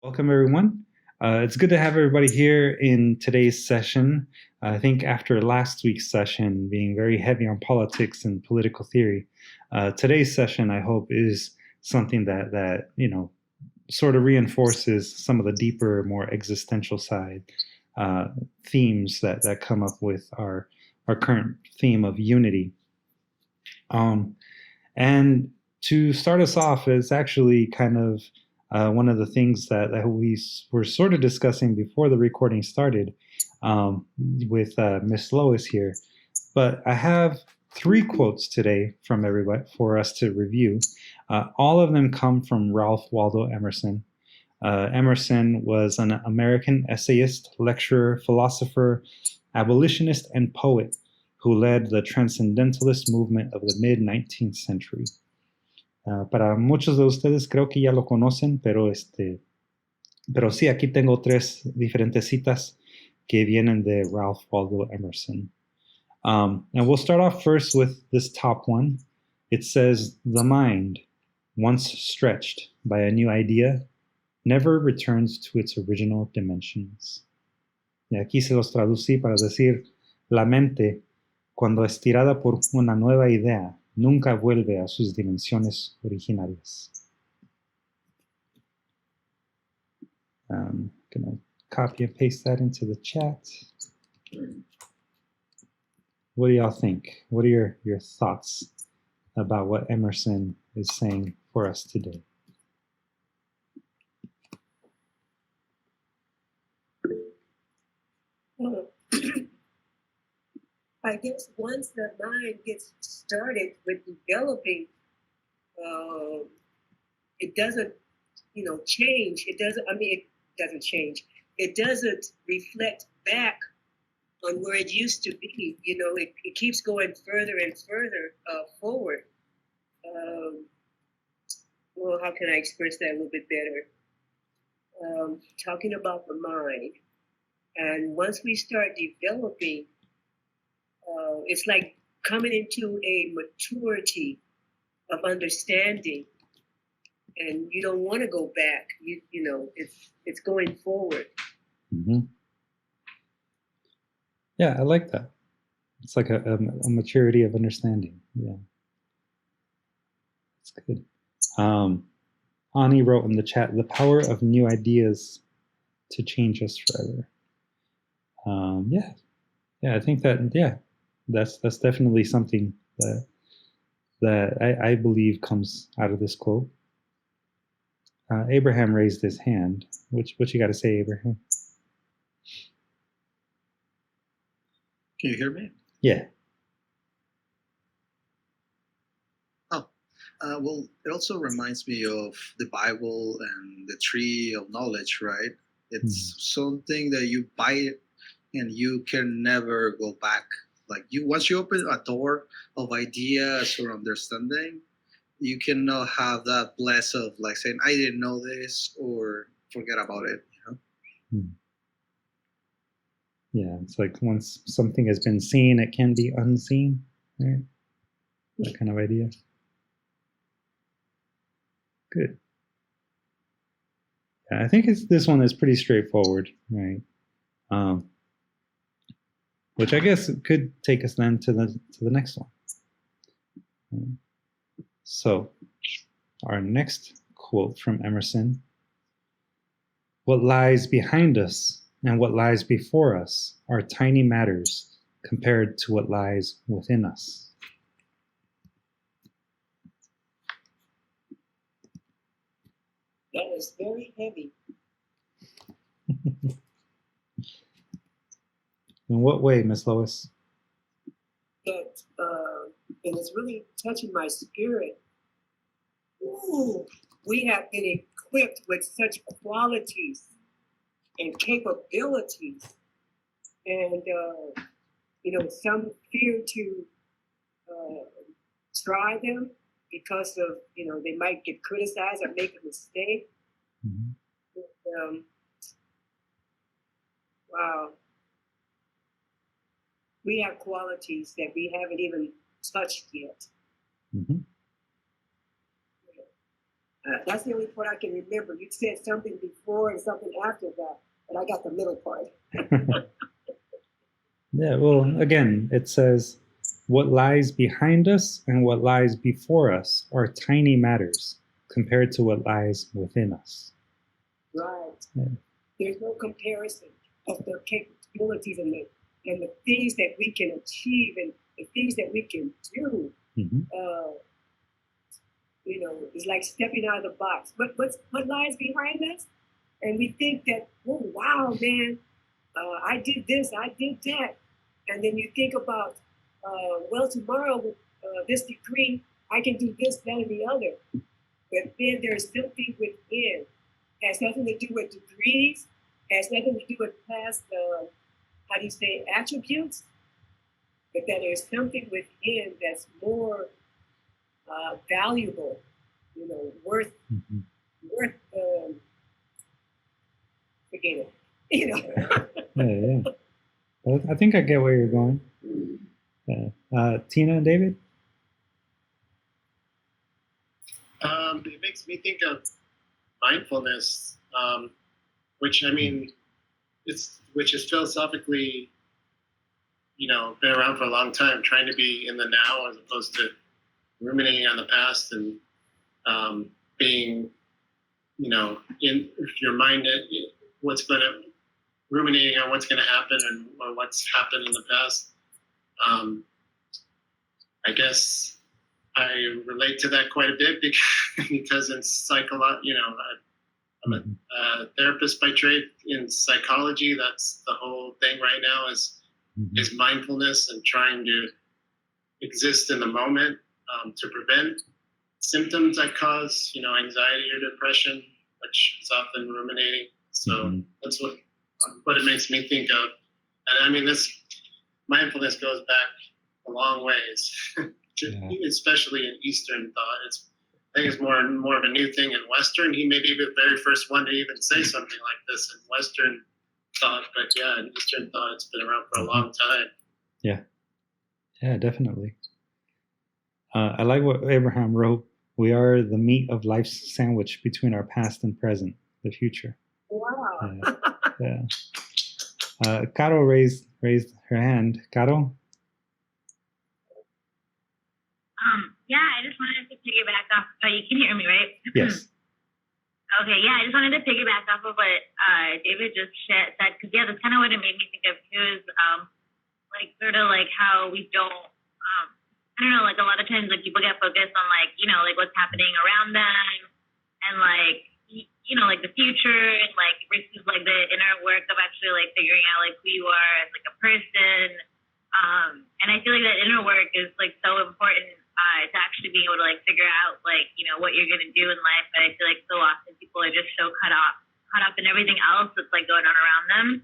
Welcome, everyone. It's good to have everybody here in today's session. I think after last week's session being very heavy on politics and political theory, today's session, I hope, is something that sort of reinforces some of the deeper, more existential side themes that come up with our current theme of unity. And to start us off, it's actually kind of one of the things that we were sort of discussing before the recording started with Miss Lois here. But I have 3 quotes today from everybody for us to review. All of them come from Ralph Waldo Emerson. Emerson was an American essayist, lecturer, philosopher, abolitionist, and poet who led the transcendentalist movement of the mid-19th century. Para muchos de ustedes creo que ya lo conocen, pero sí, aquí tengo 3 diferentes citas que vienen de Ralph Waldo Emerson. And we'll start off first with this top one. It says, "The mind, once stretched by a new idea, never returns to its original dimensions." Y aquí se los traducí para decir, la mente, cuando estirada por una nueva idea, nunca vuelve a sus dimensiones originarias. I'm going to copy and paste that into the chat. What do y'all think? What are your thoughts about what Emerson is saying for us today? I guess once the mind gets started with developing, it doesn't, change. It doesn't change. It doesn't reflect back on where it used to be. It keeps going further and further forward. Well, how can I express that a little bit better? Talking about the mind. And once we start developing, it's like coming into a maturity of understanding, and you don't want to go back. It's going forward. Mm-hmm. Yeah, I like that. It's like a maturity of understanding. Yeah, that's good. Ani wrote in the chat, "The power of new ideas to change us forever." Yeah, I think that, that's definitely something that I believe comes out of this quote. Abraham raised his hand. What you got to say, Abraham? Can you hear me? Yeah. Well, it also reminds me of the Bible and the tree of knowledge, right? It's something that you buy it and you can never go back. Like once you open a door of ideas or understanding, you cannot have that bless of like saying, I didn't know this, or forget about it, Yeah, it's like once something has been seen, it can be unseen, right? That kind of idea. Good. Yeah, I think this one is pretty straightforward, right? Which I guess could take us then to the next one. So, our next quote from Emerson: "What lies behind us and what lies before us are tiny matters compared to what lies within us." That is very heavy. In what way, Miss Lois? That and it's really touching my spirit. Ooh, we have been equipped with such qualities and capabilities, and some fear to try them because of they might get criticized or make a mistake. Wow. We have qualities that we haven't even touched yet. That's the only part I can remember. You said something before and something after that, but I got the middle part. Yeah, well, again, it says, what lies behind us and what lies before us are tiny matters compared to what lies within us. Right. Yeah. There's no comparison of the capabilities and the things that we can achieve and the things that we can do. Mm-hmm. It's like stepping out of the box. What lies behind us? And we think that, oh, wow, man, I did this, I did that. And then you think about, tomorrow with this degree, I can do this, that, and the other. But then there's something within. It has nothing to do with degrees, has nothing to do with past, attributes. But that there's something within that's more valuable, worth forget it, Yeah. I think I get where you're going. Tina and David? It makes me think of mindfulness, which is philosophically, been around for a long time, trying to be in the now as opposed to ruminating on the past and being, in your mind, ruminating on what's going to happen or what's happened in the past. I guess I relate to that quite a bit because in psychology, I'm a therapist by trade. In psychology, that's the whole thing right now is mindfulness and trying to exist in the moment to prevent symptoms that cause, anxiety or depression, which is often ruminating. So that's what it makes me think of. And this mindfulness goes back a long ways, especially in Eastern thought. I think it's more of a new thing in Western. He may be the very first one to even say something like this in Western thought, but yeah, in Eastern thought, it's been around for a long time. Yeah, definitely. I like what Abraham wrote. We are the meat of life's sandwich between our past and present, the future. Wow. Yeah. Caro raised her hand. Caro? Yeah, I just wanted to piggyback off. You can hear me, right? Yes. Okay, yeah, I just wanted to piggyback off of what David just said, because that's kind of what it made me think of too. Is sort of like how we don't. I don't know. Like a lot of times, like people get focused on what's happening around them, and like the future, and versus the inner work of actually figuring out who you are as a person. And I feel like that inner work is so important to actually being able to figure out what you're gonna do in life. But I feel like so often people are just so caught up in everything else that's going on around them,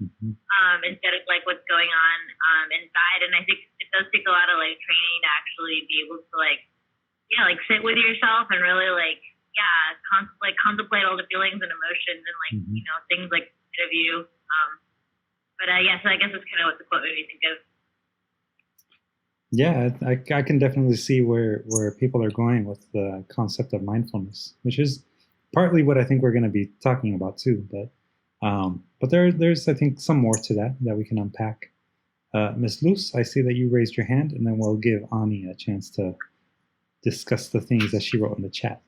instead of what's going on inside. And I think it does take a lot of training to actually be able to sit with yourself and really contemplate all the feelings and emotions and things inside of you. So I guess that's kind of what the quote made me think of. Yeah, I can definitely see where people are going with the concept of mindfulness, which is partly what I think we're going to be talking about too. But there's I think some more to that we can unpack. Ms. Luz, I see that you raised your hand, and then we'll give Ani a chance to discuss the things that she wrote in the chat.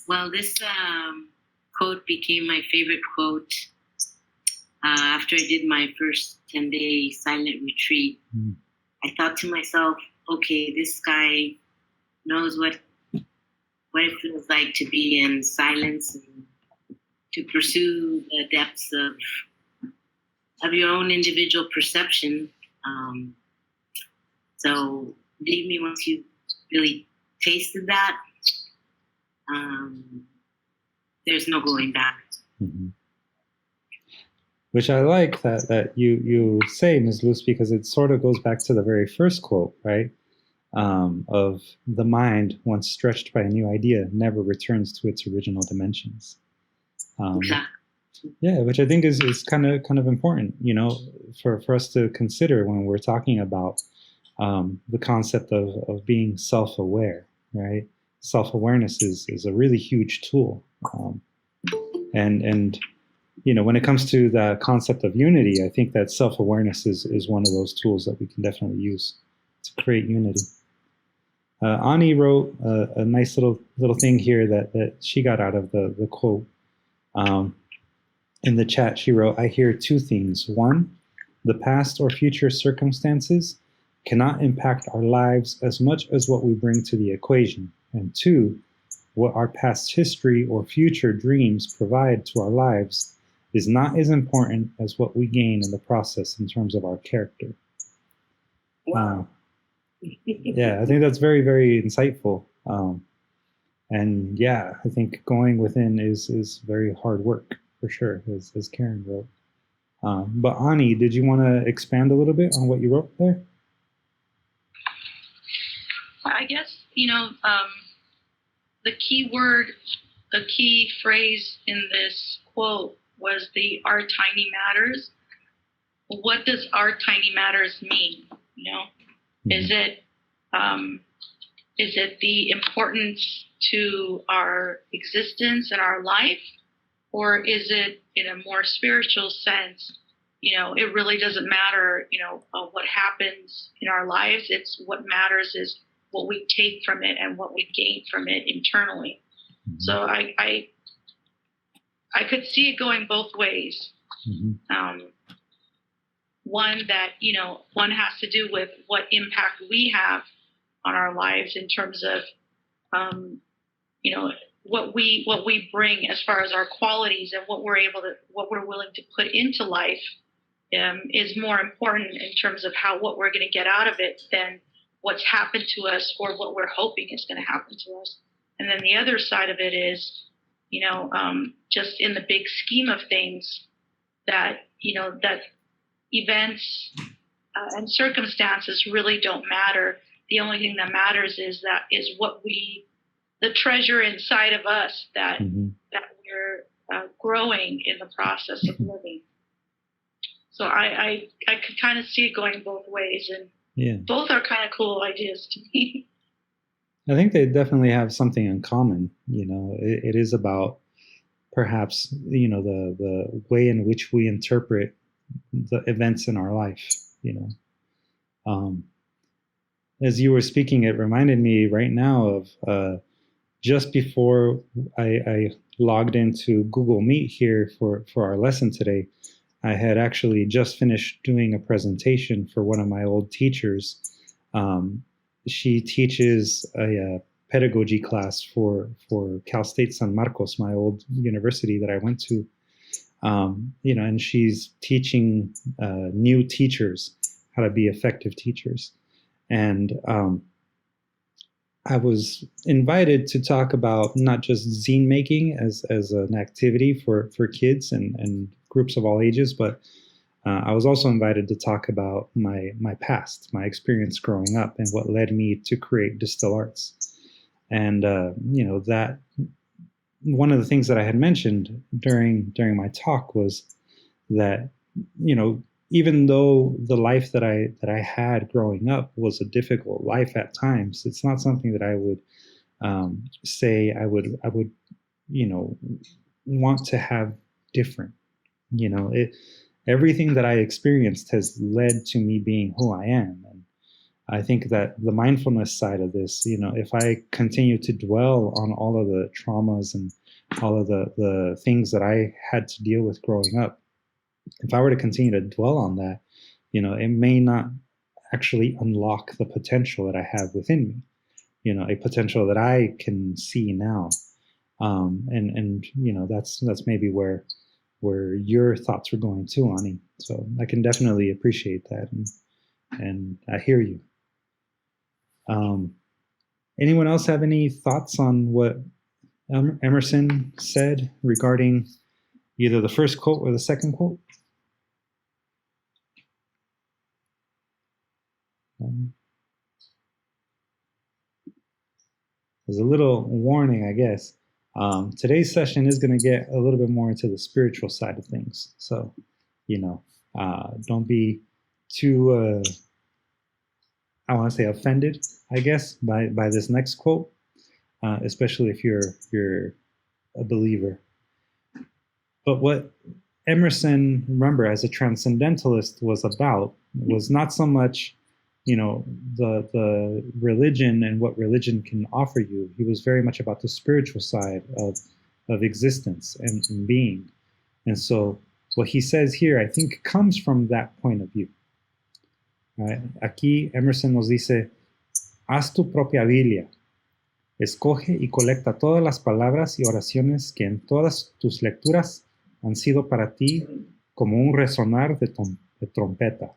Well, this quote became my favorite quote after I did my first 10-day silent retreat. I thought to myself, okay, this guy knows what it feels like to be in silence and to pursue the depths of your own individual perception. So believe me, once you really tasted that, there's no going back. Which I like that you say, Ms. Luz, because it sort of goes back to the very first quote, right? Of the mind, once stretched by a new idea, never returns to its original dimensions. Yeah, which I think is kind of important, for us to consider when we're talking about the concept of being self-aware, right? self-awareness is a really huge tool. And when it comes to the concept of unity, I think that self-awareness is one of those tools that we can definitely use to create unity. Ani wrote a nice little thing here that she got out of the quote. In the chat, she wrote, "I hear two things. One, the past or future circumstances cannot impact our lives as much as what we bring to the equation. And two, what our past history or future dreams provide to our lives is not as important as what we gain in the process in terms of our character." Wow. Yeah, I think that's very, very insightful. And yeah, I think going within is very hard work, for sure, as Karen wrote. But Ani, did you want to expand a little bit on what you wrote there? I guess, the key word, the key phrase in this quote was the "our tiny matters." What does "our tiny matters" mean? Mm-hmm. Is it the importance to our existence and our life? Or is it, in a more spiritual sense, it really doesn't matter, what happens in our lives. It's what matters is what we take from it and what we gain from it internally. Mm-hmm. So I could see it going both ways. Mm-hmm. One that, one has to do with what impact we have on our lives in terms of, what we bring as far as our qualities and what we're willing to put into life is more important in terms of what we're going to get out of it than what's happened to us or what we're hoping is going to happen to us. And then the other side of it is, just in the big scheme of things, that that events and circumstances really don't matter. The only thing that matters is the treasure inside of us that mm-hmm. that we're growing in the process of living. So I could kind of see it going both ways, and both are kind of cool ideas to me. I think they definitely have something in common. It is about perhaps the way in which we interpret the events in our life. As you were speaking, it reminded me right now of just before I logged into Google Meet here for our lesson today. I had actually just finished doing a presentation for one of my old teachers. She teaches a pedagogy class for Cal State San Marcos, my old university that I went to. And she's teaching new teachers how to be effective teachers. And I was invited to talk about not just zine making as an activity for kids and groups of all ages, but I was also invited to talk about my past, my experience growing up, and what led me to create DSTL Arts. And that one of the things that I had mentioned during my talk was that even though the life that I had growing up was a difficult life at times, it's not something that I would say I would want to have different. Everything that I experienced has led to me being who I am. And I think that the mindfulness side of this, if I continue to dwell on all of the traumas and all of the things that I had to deal with growing up, if I were to continue to dwell on that, it may not actually unlock the potential that I have within me, a potential that I can see now. And that's maybe where your thoughts were going too, Ani. So I can definitely appreciate that. And I hear you. Anyone else have any thoughts on what Emerson said regarding either the first quote or the second quote? There's a little warning, I guess. Today's session is going to get a little bit more into the spiritual side of things. So, don't be too, I want to say offended, I guess, by this next quote. especially if you're a believer. But what Emerson, remember, as a transcendentalist, was about was not so much, the religion and what religion can offer you. He was very much about the spiritual side of existence and being. And so what he says here, I think, comes from that point of view. Right? Aquí Emerson nos dice, haz tu propia Biblia. Escoge y colecta todas las palabras y oraciones que en todas tus lecturas han sido para ti como un resonar de trompeta.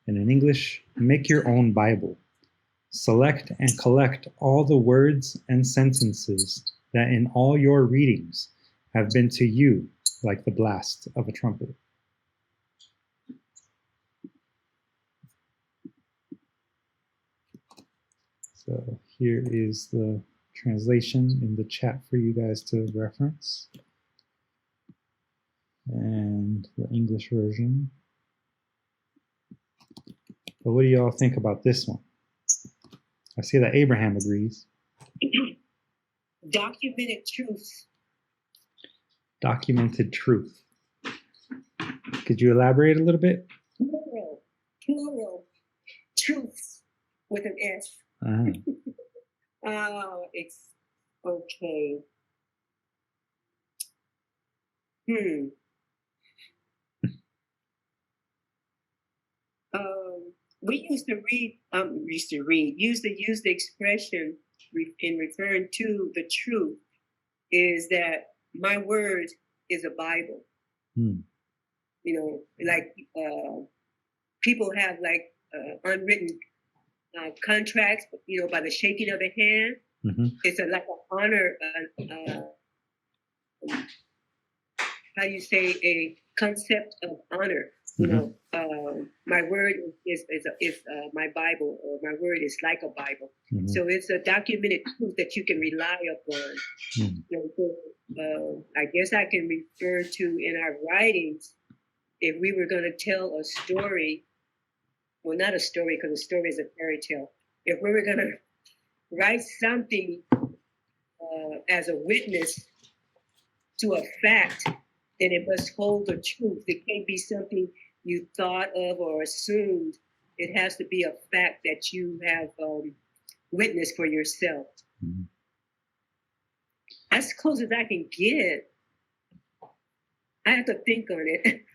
And in English, make your own Bible. Select and collect all the words and sentences that in all your readings have been to you like the blast of a trumpet. So here is the translation in the chat for you guys to reference. And the English version. But what do you all think about this one? I see that Abraham agrees. Documented truth. Documented truth. Could you elaborate a little bit? Plural. Truth with an S. Oh, it's okay. We used to use the expression in referring to the truth is that my word is a Bible. Like people have like unwritten contracts, by the shaking of a hand. It's like an honor, how you say, a concept of honor. My word is my Bible, or my word is like a Bible. So it's a documented truth that you can rely upon. I guess I can refer to in our writings, if we were going to tell a story, well, not a story, because a story is a fairy tale. If we were going to write something as a witness to a fact, then it must hold the truth. It can't be something you thought of or assumed. It has to be a fact that you have witnessed for yourself. As close as I can get. I have to think on it.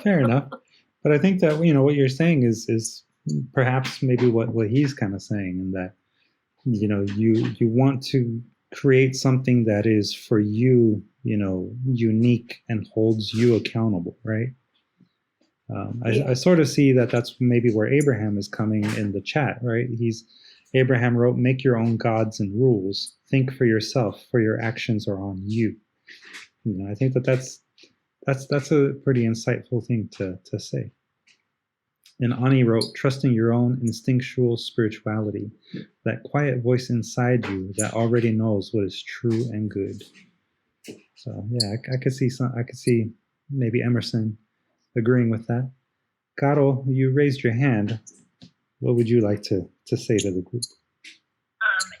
Fair enough. But I think that, what you're saying is perhaps maybe what he's kind of saying, in that, you want to create something that is for you, unique and holds you accountable, right? I sort of see that that's maybe where Abraham is coming in the chat, right? Abraham wrote, make your own gods and rules. Think for yourself, for your actions are on you. I think that's a pretty insightful thing to say. And Ani wrote, trusting your own instinctual spirituality, that quiet voice inside you that already knows what is true and good. So yeah, I could see maybe Emerson agreeing with that. Caro, you raised your hand. What would you like to say to the group?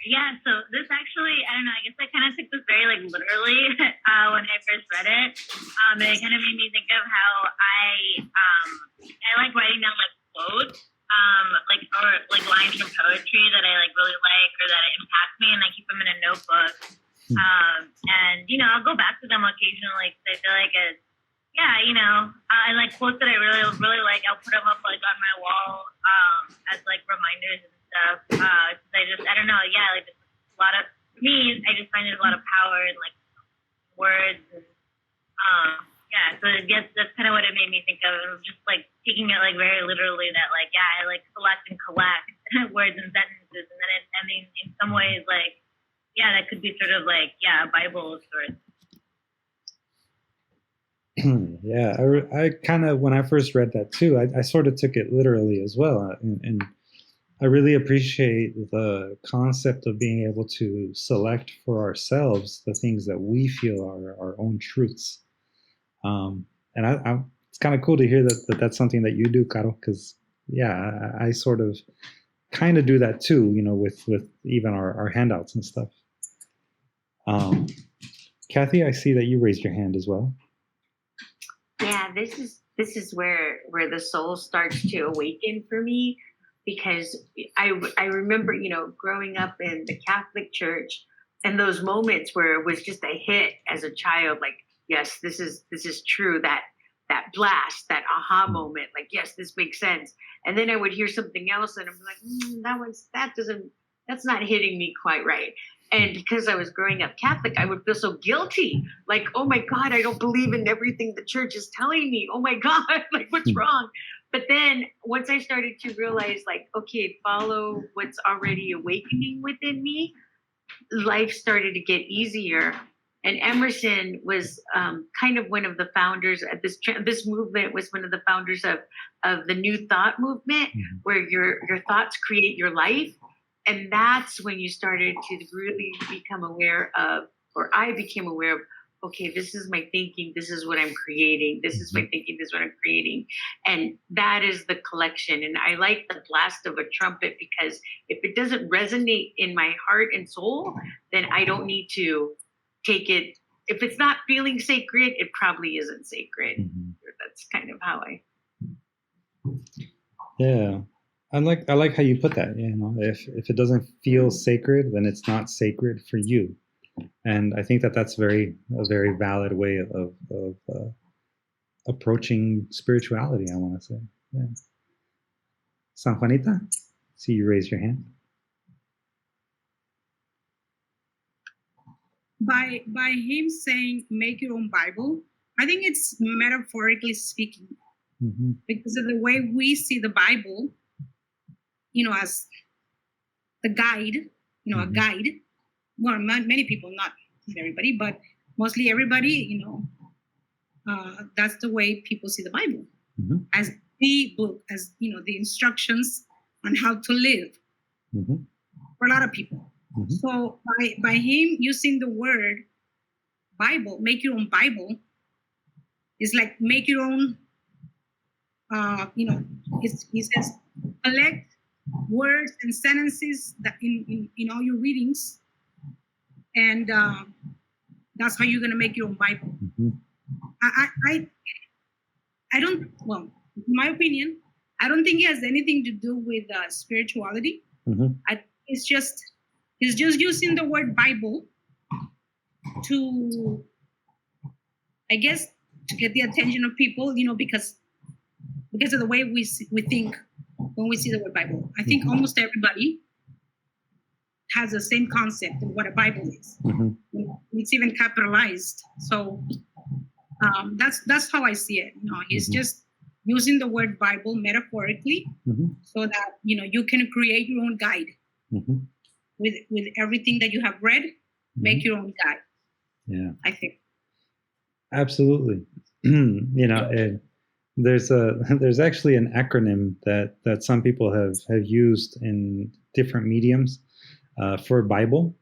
Yeah, so this actually, I don't know, I guess I kind of took this very literally when I first read it. And it kind of made me think of how I like writing down quotes, or lines from poetry that I really like or that impact me, and I keep them in a notebook. And I'll go back to them occasionally because I feel like I like quotes that I really, really like. I'll put them up on my wall as reminders and stuff. Because I don't know, a lot of, for me, I just find there's a lot of power in words. And, so I guess that's kind of what it made me think of. Just taking it very literally, that I select and collect words and sentences, and then in some ways that could be sort of a Bible of sorts. Yeah, I kind of, when I first read that too, I sort of took it literally as well. And I really appreciate the concept of being able to select for ourselves the things that we feel are our own truths. And it's kind of cool to hear that that's something that you do, Caro, because I sort of kind of do that too, with even our handouts and stuff. Kathy, I see that you raised your hand as well. Yeah, this is where the soul starts to awaken for me, because I remember, growing up in the Catholic Church, and those moments where it was just a hit as a child, like, yes, this is true, that blast, that aha moment, like, yes, this makes sense. And then I would hear something else and I'm like, that's not hitting me quite right. And because I was growing up Catholic, I would feel so guilty. Like, oh my God, I don't believe in everything the church is telling me. Oh my God, like, what's wrong? But then once I started to realize, like, okay, follow what's already awakening within me, life started to get easier. And Emerson was kind of one of the founders of this movement, was one of the founders of the New Thought movement, where your thoughts create your life. And that's when you started to really become aware of, or I became aware of, okay, this is my thinking, this is what I'm creating, this is my thinking, this is what I'm creating. And that is the collection. And I like the blast of a trumpet, because if it doesn't resonate in my heart and soul, then I don't need to take it. If it's not feeling sacred, it probably isn't sacred. That's kind of how I. Yeah. I like how you put that. If it doesn't feel sacred, then it's not sacred for you. And I think that's a very valid way of approaching spirituality, I want to say. Yeah. San Juanita, see you raise your hand. By him saying, make your own Bible, I think it's metaphorically speaking, because of the way we see the Bible, as the guide, a guide. Well, many people, not everybody, but mostly everybody, that's the way people see the Bible, as the book, as, the instructions on how to live for a lot of people. So by him using the word Bible, make your own Bible, is like make your own, he says, collect words and sentences that in all your readings, and that's how you're going to make your own Bible. I don't, well, in my opinion, I don't think it has anything to do with spirituality. It's just using the word Bible to, I guess, to get the attention of people, because of the way we think when we see the word Bible. I think almost everybody has the same concept of what a Bible is. It's even capitalized. So that's how I see it. He's just using the word Bible metaphorically, so that you can create your own guide with everything that you have read. Make your own guide. Yeah, I think absolutely. There's actually an acronym that some people have used in different mediums for Bible.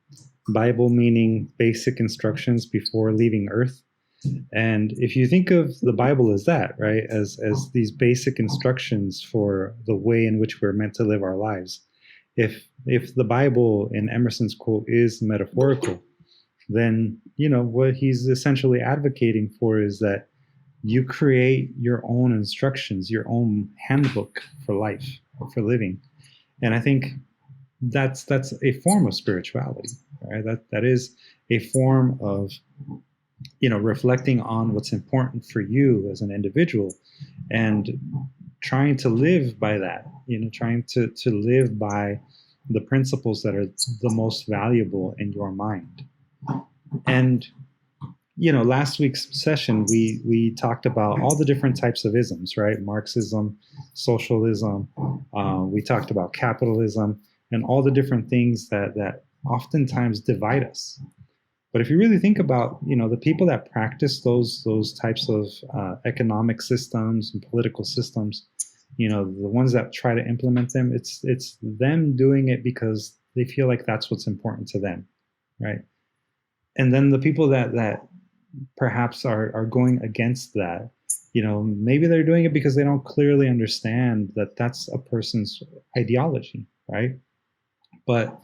Bible meaning basic instructions before leaving Earth. And if you think of the Bible as that, right, as these basic instructions for the way in which we're meant to live our lives, if the Bible, in Emerson's quote, is metaphorical, then what he's essentially advocating for is that you create your own instructions, your own handbook for life, for living. And I think that's a form of spirituality, right? That is a form of reflecting on what's important for you as an individual, and trying to live by that, trying to live by the principles that are the most valuable in your mind. And last week's session, we talked about all the different types of isms, right? Marxism, socialism, we talked about capitalism, and all the different things that oftentimes divide us. But if you really think about, the people that practice those types of economic systems and political systems, the ones that try to implement them, it's them doing it because they feel like that's what's important to them, right? And then the people that perhaps are going against that, maybe they're doing it because they don't clearly understand that that's a person's ideology, right? But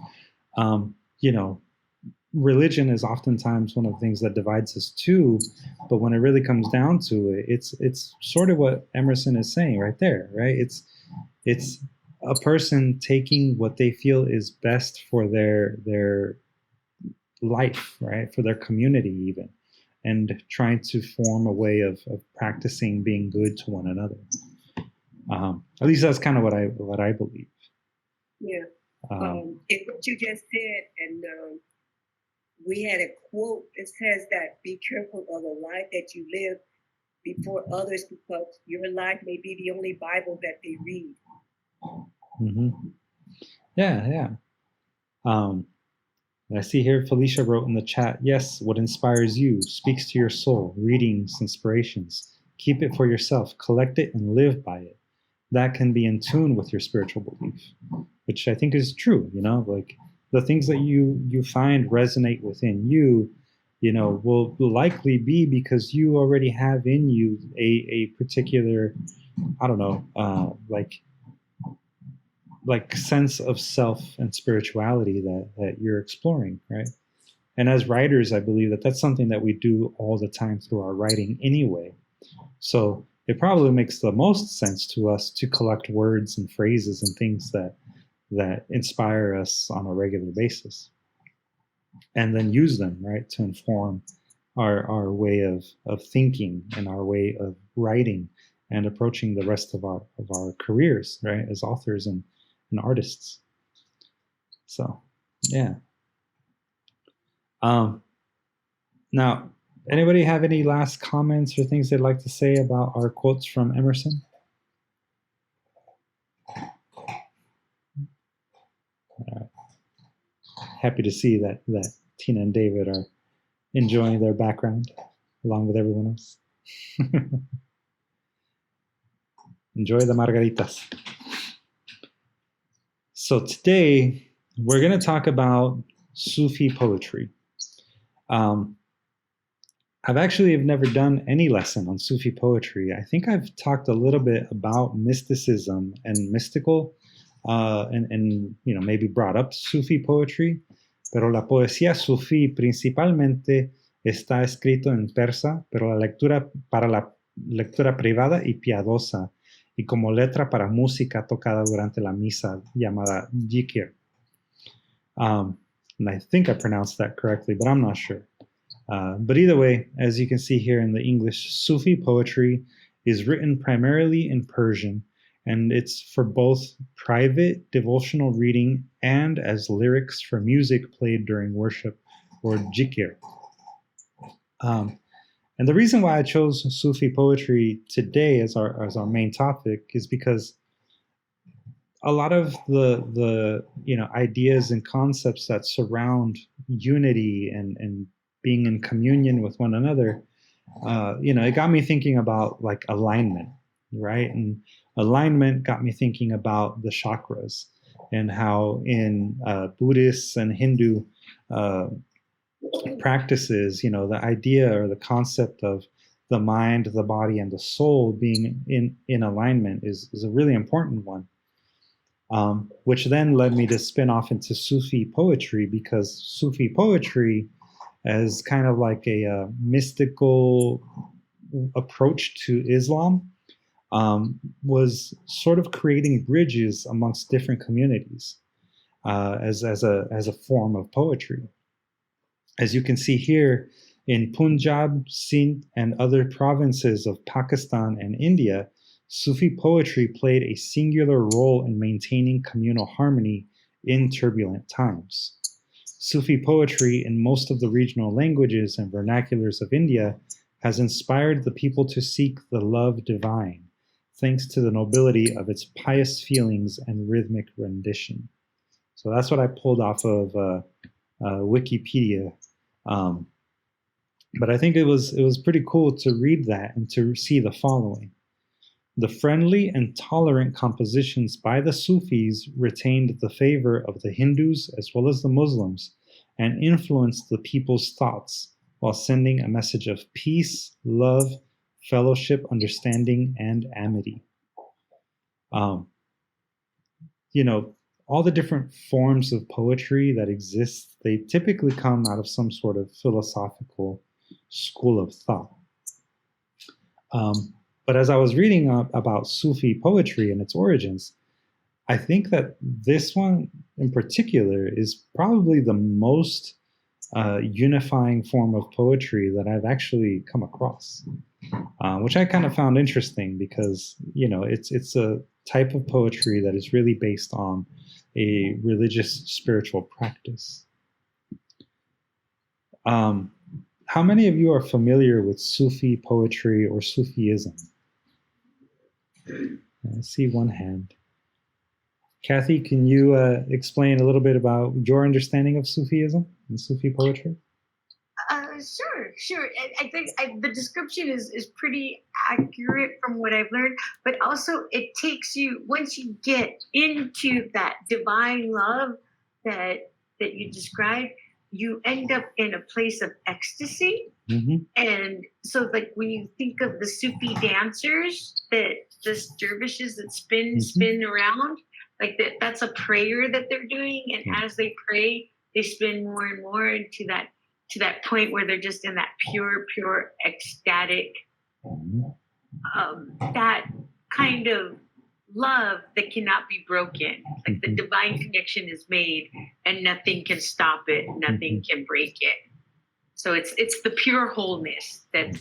you know, religion is oftentimes one of the things that divides us too. But when it really comes down to it, it's sort of what Emerson is saying right there, right? It's a person taking what they feel is best for their life, right? For their community even, and trying to form a way of practicing being good to one another. At least that's kind of what I believe. Yeah. And what you just said, and we had a quote that says that be careful of the life that you live before others, because your life may be the only Bible that they read. Mm-hmm. Yeah. I see here Felicia wrote in the chat, yes, what inspires you speaks to your soul, readings, inspirations. Keep it for yourself, collect it, and live by it. That can be in tune with your spiritual belief, which I think is true, you know, like the things that you find resonate within you, you know, will likely be because you already have in you a particular, I don't know, like sense of self and spirituality that you're exploring, right? And as writers, I believe that that's something that we do all the time through our writing anyway. So it probably makes the most sense to us to collect words and phrases and things that inspire us on a regular basis, and then use them, right, to inform our way of thinking and our way of writing and approaching the rest of our careers, right, as authors and artists. So, yeah. Now, anybody have any last comments or things they'd like to say about our quotes from Emerson? Happy to see that Tina and David are enjoying their background along with everyone else. Enjoy the margaritas. So today we're going to talk about Sufi poetry. I've actually never done any lesson on Sufi poetry. I think I've talked a little bit about mysticism and mystical, and you know, maybe brought up Sufi poetry, pero la poesía Sufi principalmente está escrito en persa, pero la lectura para la lectura privada y piadosa, y como letra para música tocada durante la misa llamada jikir. And I think I pronounced that correctly, but I'm not sure. But either way, as you can see here in the English, Sufi poetry is written primarily in Persian, and it's for both private devotional reading and as lyrics for music played during worship or jikir. And the reason why I chose Sufi poetry today as our main topic is because a lot of the you know, ideas and concepts that surround unity and being in communion with one another, you know, it got me thinking about like alignment, right? And alignment got me thinking about the chakras and how in Buddhist and Hindu practices, you know, the idea or the concept of the mind, the body, and the soul being in alignment is a really important one. Which then led me to spin off into Sufi poetry, because Sufi poetry as kind of like a mystical approach to Islam was sort of creating bridges amongst different communities as a form of poetry. As you can see here, in Punjab, Sindh, and other provinces of Pakistan and India, Sufi poetry played a singular role in maintaining communal harmony in turbulent times. Sufi poetry in most of the regional languages and vernaculars of India has inspired the people to seek the love divine, thanks to the nobility of its pious feelings and rhythmic rendition. So that's what I pulled off of Wikipedia. But I think it was pretty cool to read that and to see the following. The friendly and tolerant compositions by the Sufis retained the favor of the Hindus as well as the Muslims and influenced the people's thoughts while sending a message of peace, love, fellowship, understanding, and amity. You know, all the different forms of poetry that exist, they typically come out of some sort of philosophical school of thought. But as I was reading about Sufi poetry and its origins, I think that this one in particular is probably the most unifying form of poetry that I've actually come across, which I kind of found interesting because, you know, it's a type of poetry that is really based on a religious spiritual practice. How many of you are familiar with Sufi poetry or Sufism? I see one hand. Kathy, can you explain a little bit about your understanding of Sufism and Sufi poetry? Sure. I think the description is pretty accurate from what I've learned, but also it takes you, once you get into that divine love that you described, you end up in a place of ecstasy. Mm-hmm. And so, like, when you think of the Sufi dancers, that just dervishes that spin around, like that's a prayer that they're doing, and as they pray, they spin more and more into that point where they're just in that pure ecstatic, that kind of love that cannot be broken. Like the divine connection is made and nothing can stop it, nothing can break it. So it's the pure wholeness that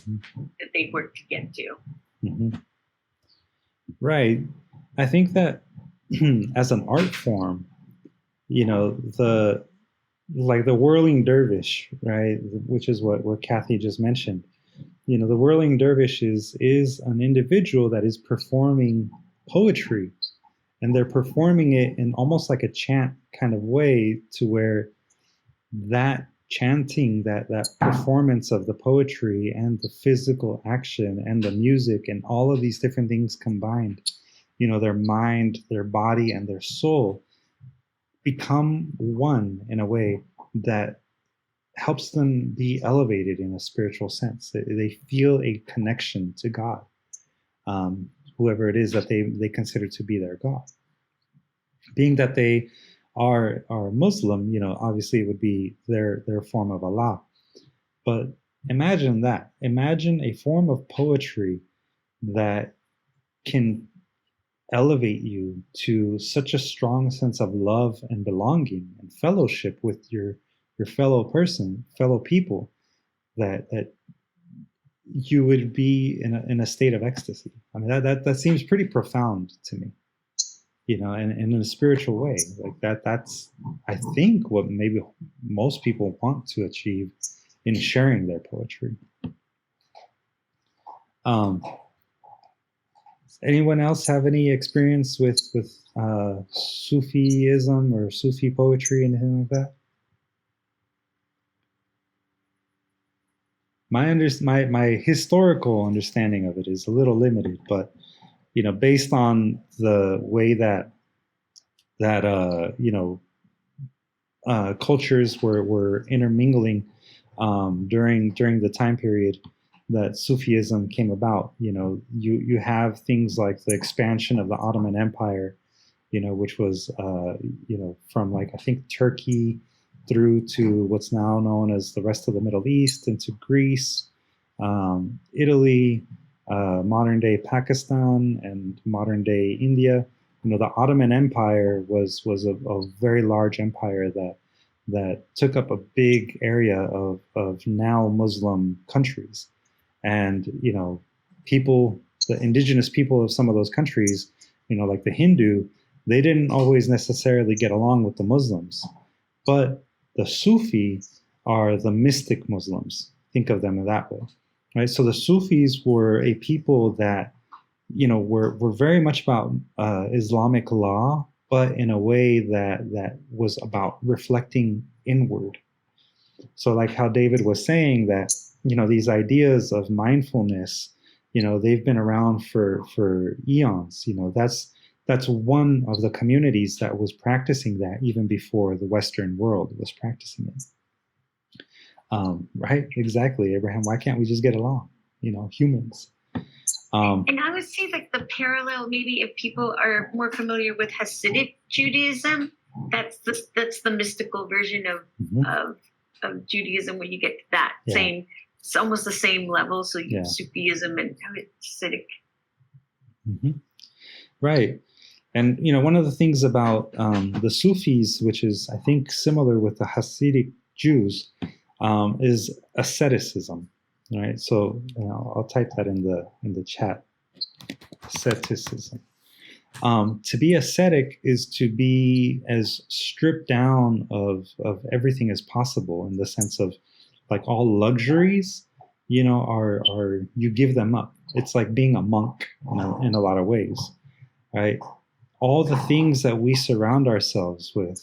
they work to get to. Mm-hmm. Right. I think that as an art form, you know, the whirling dervish, right, which is what Kathy just mentioned. You know, the whirling dervish is an individual that is performing poetry, and they're performing it in almost like a chant kind of way, to where that chanting, that performance of the poetry and the physical action and the music and all of these different things combined, you know, their mind, their body, and their soul become one in a way that helps them be elevated in a spiritual sense. They feel a connection to God, whoever it is that they consider to be their God. Being that they are Muslim, you know, obviously it would be their form of Allah. But imagine that. Imagine a form of poetry that can elevate you to such a strong sense of love and belonging and fellowship with your fellow people, that you would be in a state of ecstasy. I mean, that seems pretty profound to me, you know, and in a spiritual way. Like that's, I think, what maybe most people want to achieve in sharing their poetry. Anyone else have any experience with Sufism or Sufi poetry, anything like that? My historical understanding of it is a little limited, but, you know, based on the way that you know, cultures were intermingling during the time period that Sufism came about. You know, you have things like the expansion of the Ottoman Empire, you know, which was you know, from, like, I think Turkey through to what's now known as the rest of the Middle East, into Greece, Italy, modern day Pakistan, and modern day India. You know, the Ottoman Empire was a very large empire that took up a big area of now Muslim countries. And, you know, the indigenous people of some of those countries, you know, like the Hindu, they didn't always necessarily get along with the Muslims. But the Sufi are the mystic Muslims. Think of them in that way, right? So the Sufis were a people that, you know, were very much about Islamic law, but in a way that was about reflecting inward. So, like how David was saying, that, you know, these ideas of mindfulness, you know, they've been around for eons. You know, that's one of the communities that was practicing that even before the Western world was practicing it. Right? Exactly, Abraham. Why can't we just get along? You know, humans. And I would say like the parallel, maybe if people are more familiar with Hasidic Judaism, that's the mystical version of Judaism when you get to that same, it's almost the same level. So you have Sufism and Hasidic. Right. And, one of the things about the Sufis, which is, I think, similar with the Hasidic Jews, is asceticism, right? So I'll type that in the chat. Asceticism. To be ascetic is to be as stripped down of everything as possible, in the sense of like all luxuries, are you give them up. It's like being a monk in a lot of ways, right? All the things that we surround ourselves with,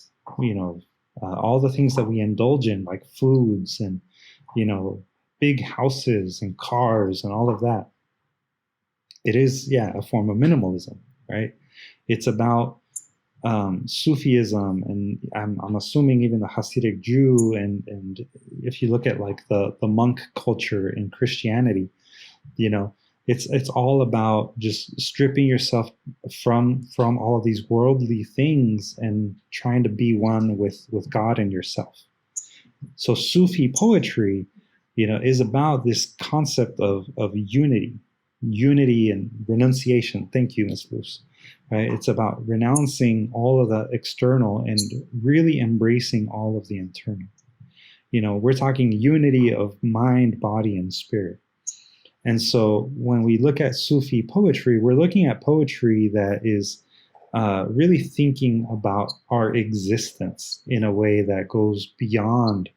all the things that we indulge in, like foods and, big houses and cars and all of that. It is, a form of minimalism, right? It's about Sufism, and I'm assuming even the Hasidic Jew, and if you look at like the monk culture in Christianity, it's all about just stripping yourself from all of these worldly things and trying to be one with God and yourself. So Sufi poetry, is about this concept of unity and renunciation. Thank you, Ms. Luz. Right? It's about renouncing all of the external and really embracing all of the internal. We're talking unity of mind, body, and spirit. And so when we look at Sufi poetry, we're looking at poetry that is really thinking about our existence in a way that goes beyond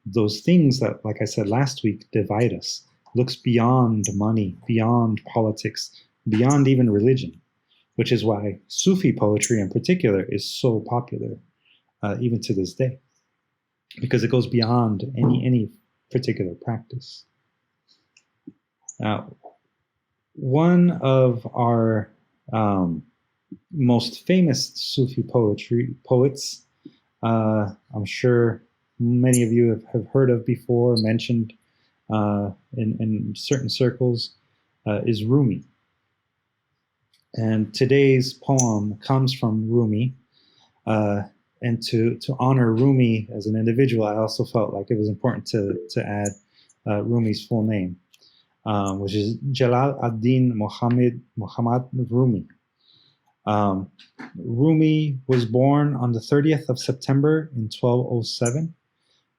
those things that, like I said last week, divide us, looks beyond money, beyond politics, beyond even religion, which is why Sufi poetry in particular is so popular even to this day, because it goes beyond any particular practice. Now, one of our most famous Sufi poets, I'm sure many of you have heard of before, mentioned in certain circles, is Rumi. And today's poem comes from Rumi. And to honor Rumi as an individual, I also felt like it was important to add Rumi's full name, which is Jalal ad-Din Muhammad Rumi. Rumi was born on the 30th of September in 1207,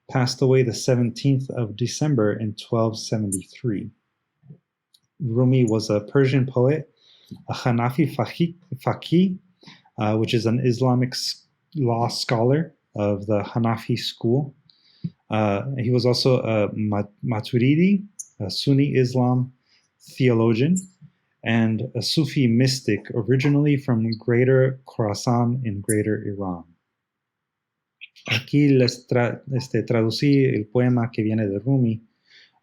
passed away the 17th of December in 1273. Rumi was a Persian poet, a Hanafi faqih, which is an Islamic law scholar of the Hanafi school. He was also a Maturidi, a Sunni Islam theologian, and a Sufi mystic originally from Greater Khorasan in Greater Iran. Aquí les traducí el poema que viene de Rumi.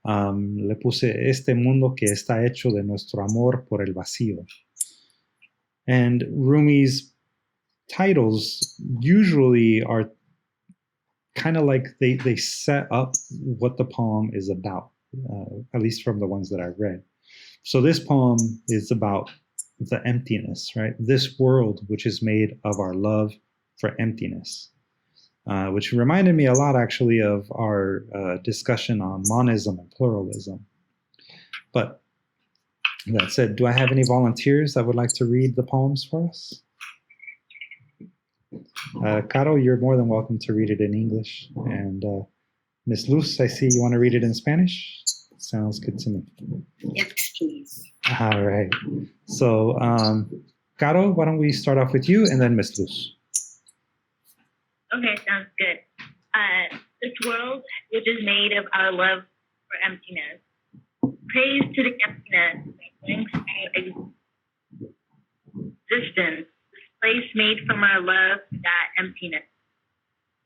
Le puse este mundo que está hecho de nuestro amor por el vacío. And Rumi's titles usually are kind of like they set up what the poem is about, at least from the ones that I've read. So this poem is about the emptiness, right? This world, which is made of our love for emptiness, which reminded me a lot, actually, of our discussion on monism and pluralism. But that said, do I have any volunteers that would like to read the poems for us? Caro, you're more than welcome to read it in English. And Ms. Luz, I see you want to read it in Spanish? Sounds good to me. Yes, please. All right. So, Caro, why don't we start off with you and then Ms. Luz? Okay, sounds good. This world, which is made of our love for emptiness. Praise to the emptiness that brings to existence, this place made from our love to that emptiness.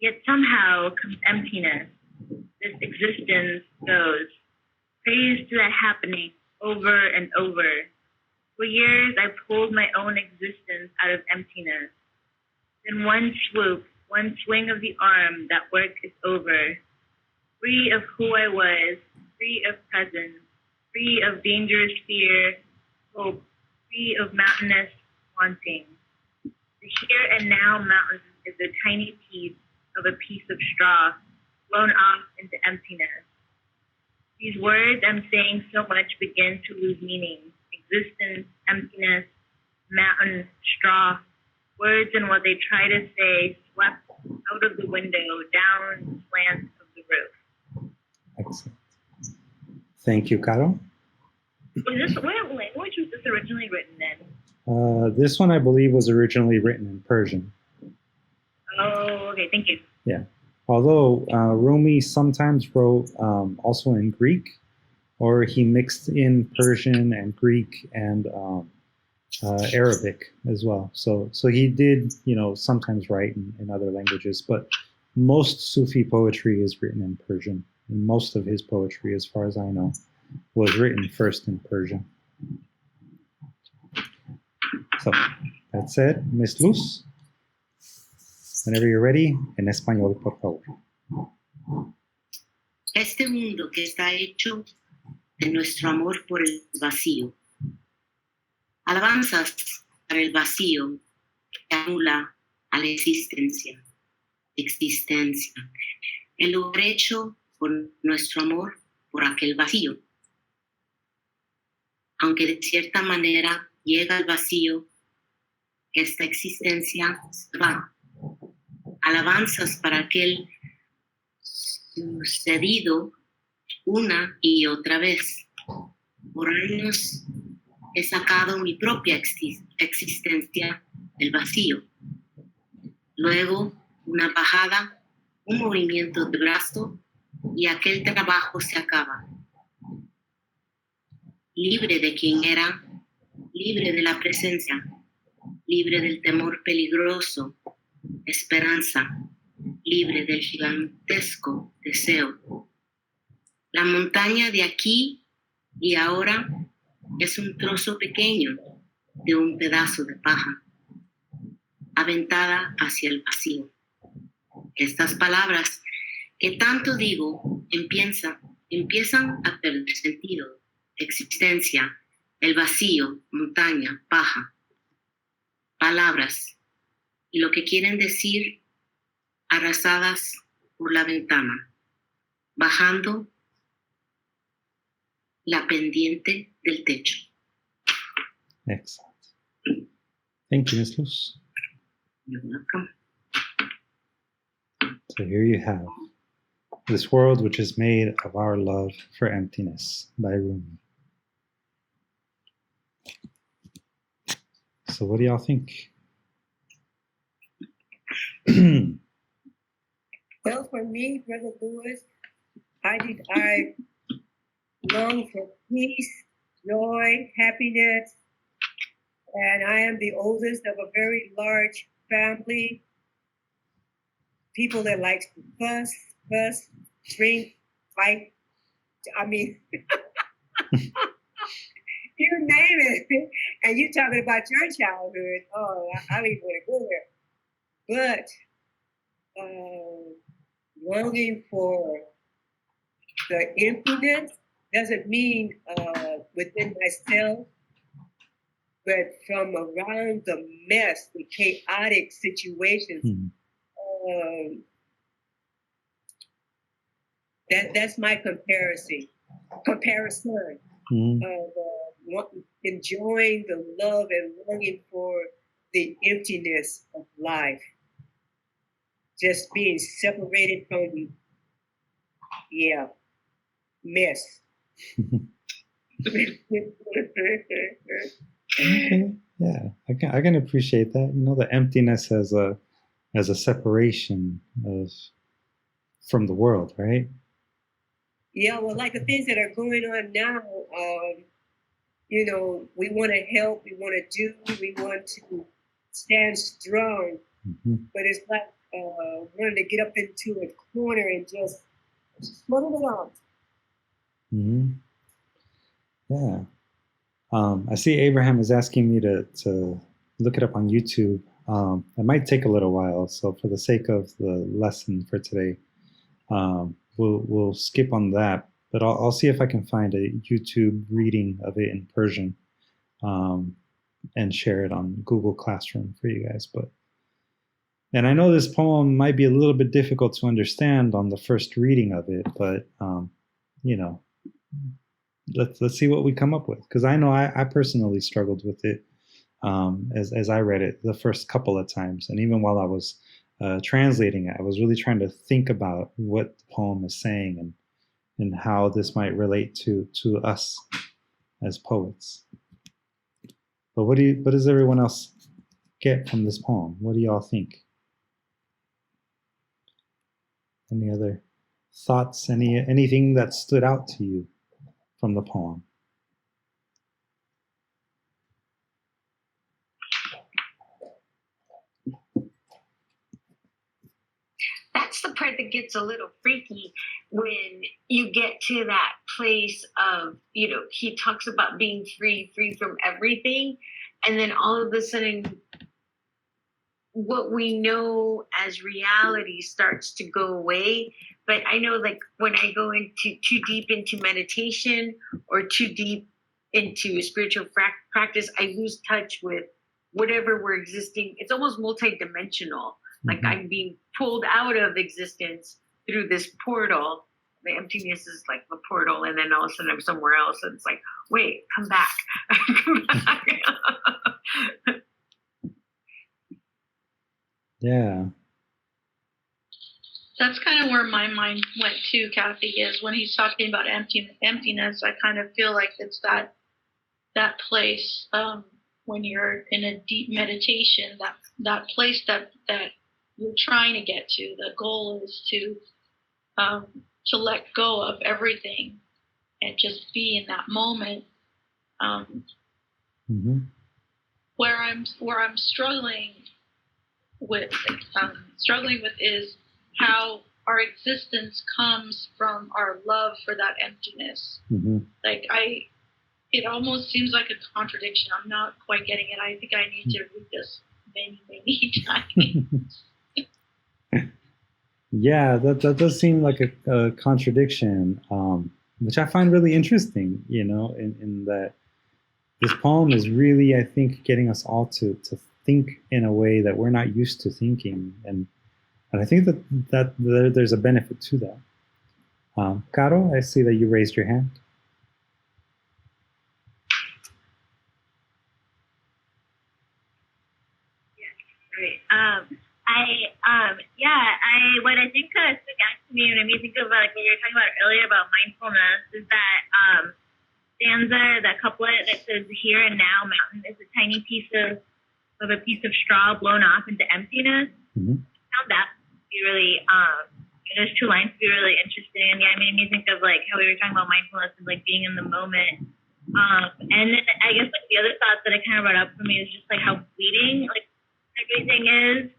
Yet somehow comes emptiness. This existence goes. Praise to that happening over and over. For years, I pulled my own existence out of emptiness. Then one swoop, one swing of the arm, that work is over. Free of who I was, free of presence, free of dangerous fear, hope, free of mountainous wanting. The here and now mountain is a tiny piece of a piece of straw blown off into emptiness. These words I'm saying so much begin to lose meaning. Existence, emptiness, mountain, straw. Words and what they try to say swept out of the window, down the slant of the roof. Excellent. Thank you, Caro. What language was this originally written in? This one, I believe, was originally written in Persian. Oh, okay, thank you. Yeah. Although Rumi sometimes wrote also in Greek, or he mixed in Persian and Greek and Arabic as well. So he did, sometimes write in other languages, but most Sufi poetry is written in Persian. And most of his poetry, as far as I know, was written first in Persian. So that's it. Miss Luz, whenever you're ready, en español, por favor. Este mundo que está hecho de nuestro amor por el vacío. Alabanzas para el vacío que anula a la existencia. El lugar hecho por nuestro amor por aquel vacío. Aunque de cierta manera llega al vacío, esta existencia se va. Alabanzas para aquel sucedido una y otra vez. Por años he sacado mi propia existencia del vacío. Luego, una bajada, un movimiento de brazo y aquel trabajo se acaba. Libre de quien era, libre de la presencia, libre del temor peligroso, esperanza, libre del gigantesco deseo. La montaña de aquí y ahora es un trozo pequeño de un pedazo de paja, aventada hacia el vacío. Estas palabras que tanto digo empiezan a perder sentido. Existencia, el vacío, montaña, paja. Palabras, y lo que quieren decir, arrasadas por la ventana, bajando la pendiente del techo. Excellent. Thank you, Ms. Luz. You're welcome. So here you have This World Which Is Made of Our Love for Emptiness by Rumi. So what do y'all think? Well, for me, Brother Lewis, I long for peace, joy, happiness, and I am the oldest of a very large family. People that like to fuss, drink, fight. I mean, you name it. And you talking about your childhood. Oh, I don't even want to go there. But longing for the emptiness doesn't mean within myself, but from around the mess, the chaotic situations. That's my comparison. Enjoying the love and longing for the emptiness of life. Just being separated from, mess. Okay, yeah, I can appreciate that. The emptiness as a separation from the world, right? Yeah, well, like the things that are going on now, we want to help, we want to do, we want to stand strong, but it's like wanting to get up into a corner and just muddle it out. Yeah. I see Abraham is asking me to look it up on YouTube. It might take a little while, so for the sake of the lesson for today, we'll skip on that. But I'll see if I can find a YouTube reading of it in Persian. and share it on Google Classroom for you guys. And I know this poem might be a little bit difficult to understand on the first reading of it, but let's see what we come up with, because I know I personally struggled with it as I read it the first couple of times, and even while I was translating it, I was really trying to think about what the poem is saying and how this might relate to us as poets. But what does everyone else get from this poem? What do y'all think? Any other thoughts? Anything that stood out to you from the poem? That's the part that gets a little freaky when you get to that place of, he talks about being free from everything. And then all of a sudden, what we know as reality starts to go away. But I know, like, when I go into too deep into meditation or too deep into spiritual practice, I lose touch with whatever we're existing. It's almost multidimensional. Like I'm being pulled out of existence through this portal. The emptiness is like the portal, and then all of a sudden I'm somewhere else, and it's like, wait, come back. Come back. Yeah. That's kind of where my mind went to, Kathy, is when he's talking about emptiness. I kind of feel like it's that place when you're in a deep meditation, that place that you're trying to get to. The goal is to let go of everything and just be in that moment. Where I'm struggling with is how our existence comes from our love for that emptiness. Like it almost seems like a contradiction. I'm not quite getting it. I think I need to read this many times. Yeah, that does seem like a contradiction, which I find really interesting, in that this poem is really, I think, getting us all to think in a way that we're not used to thinking. And I think that there's a benefit to that. Caro, I see that you raised your hand. What I think stuck out to me when I think of like what you were talking about earlier about mindfulness is that stanza, that couplet that says "Here and now, mountain is a tiny piece of a piece of straw blown off into emptiness." I found that to be really those two lines to be really interesting, and it made me think of like how we were talking about mindfulness and like being in the moment. And then I guess like the other thoughts that it kind of brought up for me is just like how fleeting like everything is.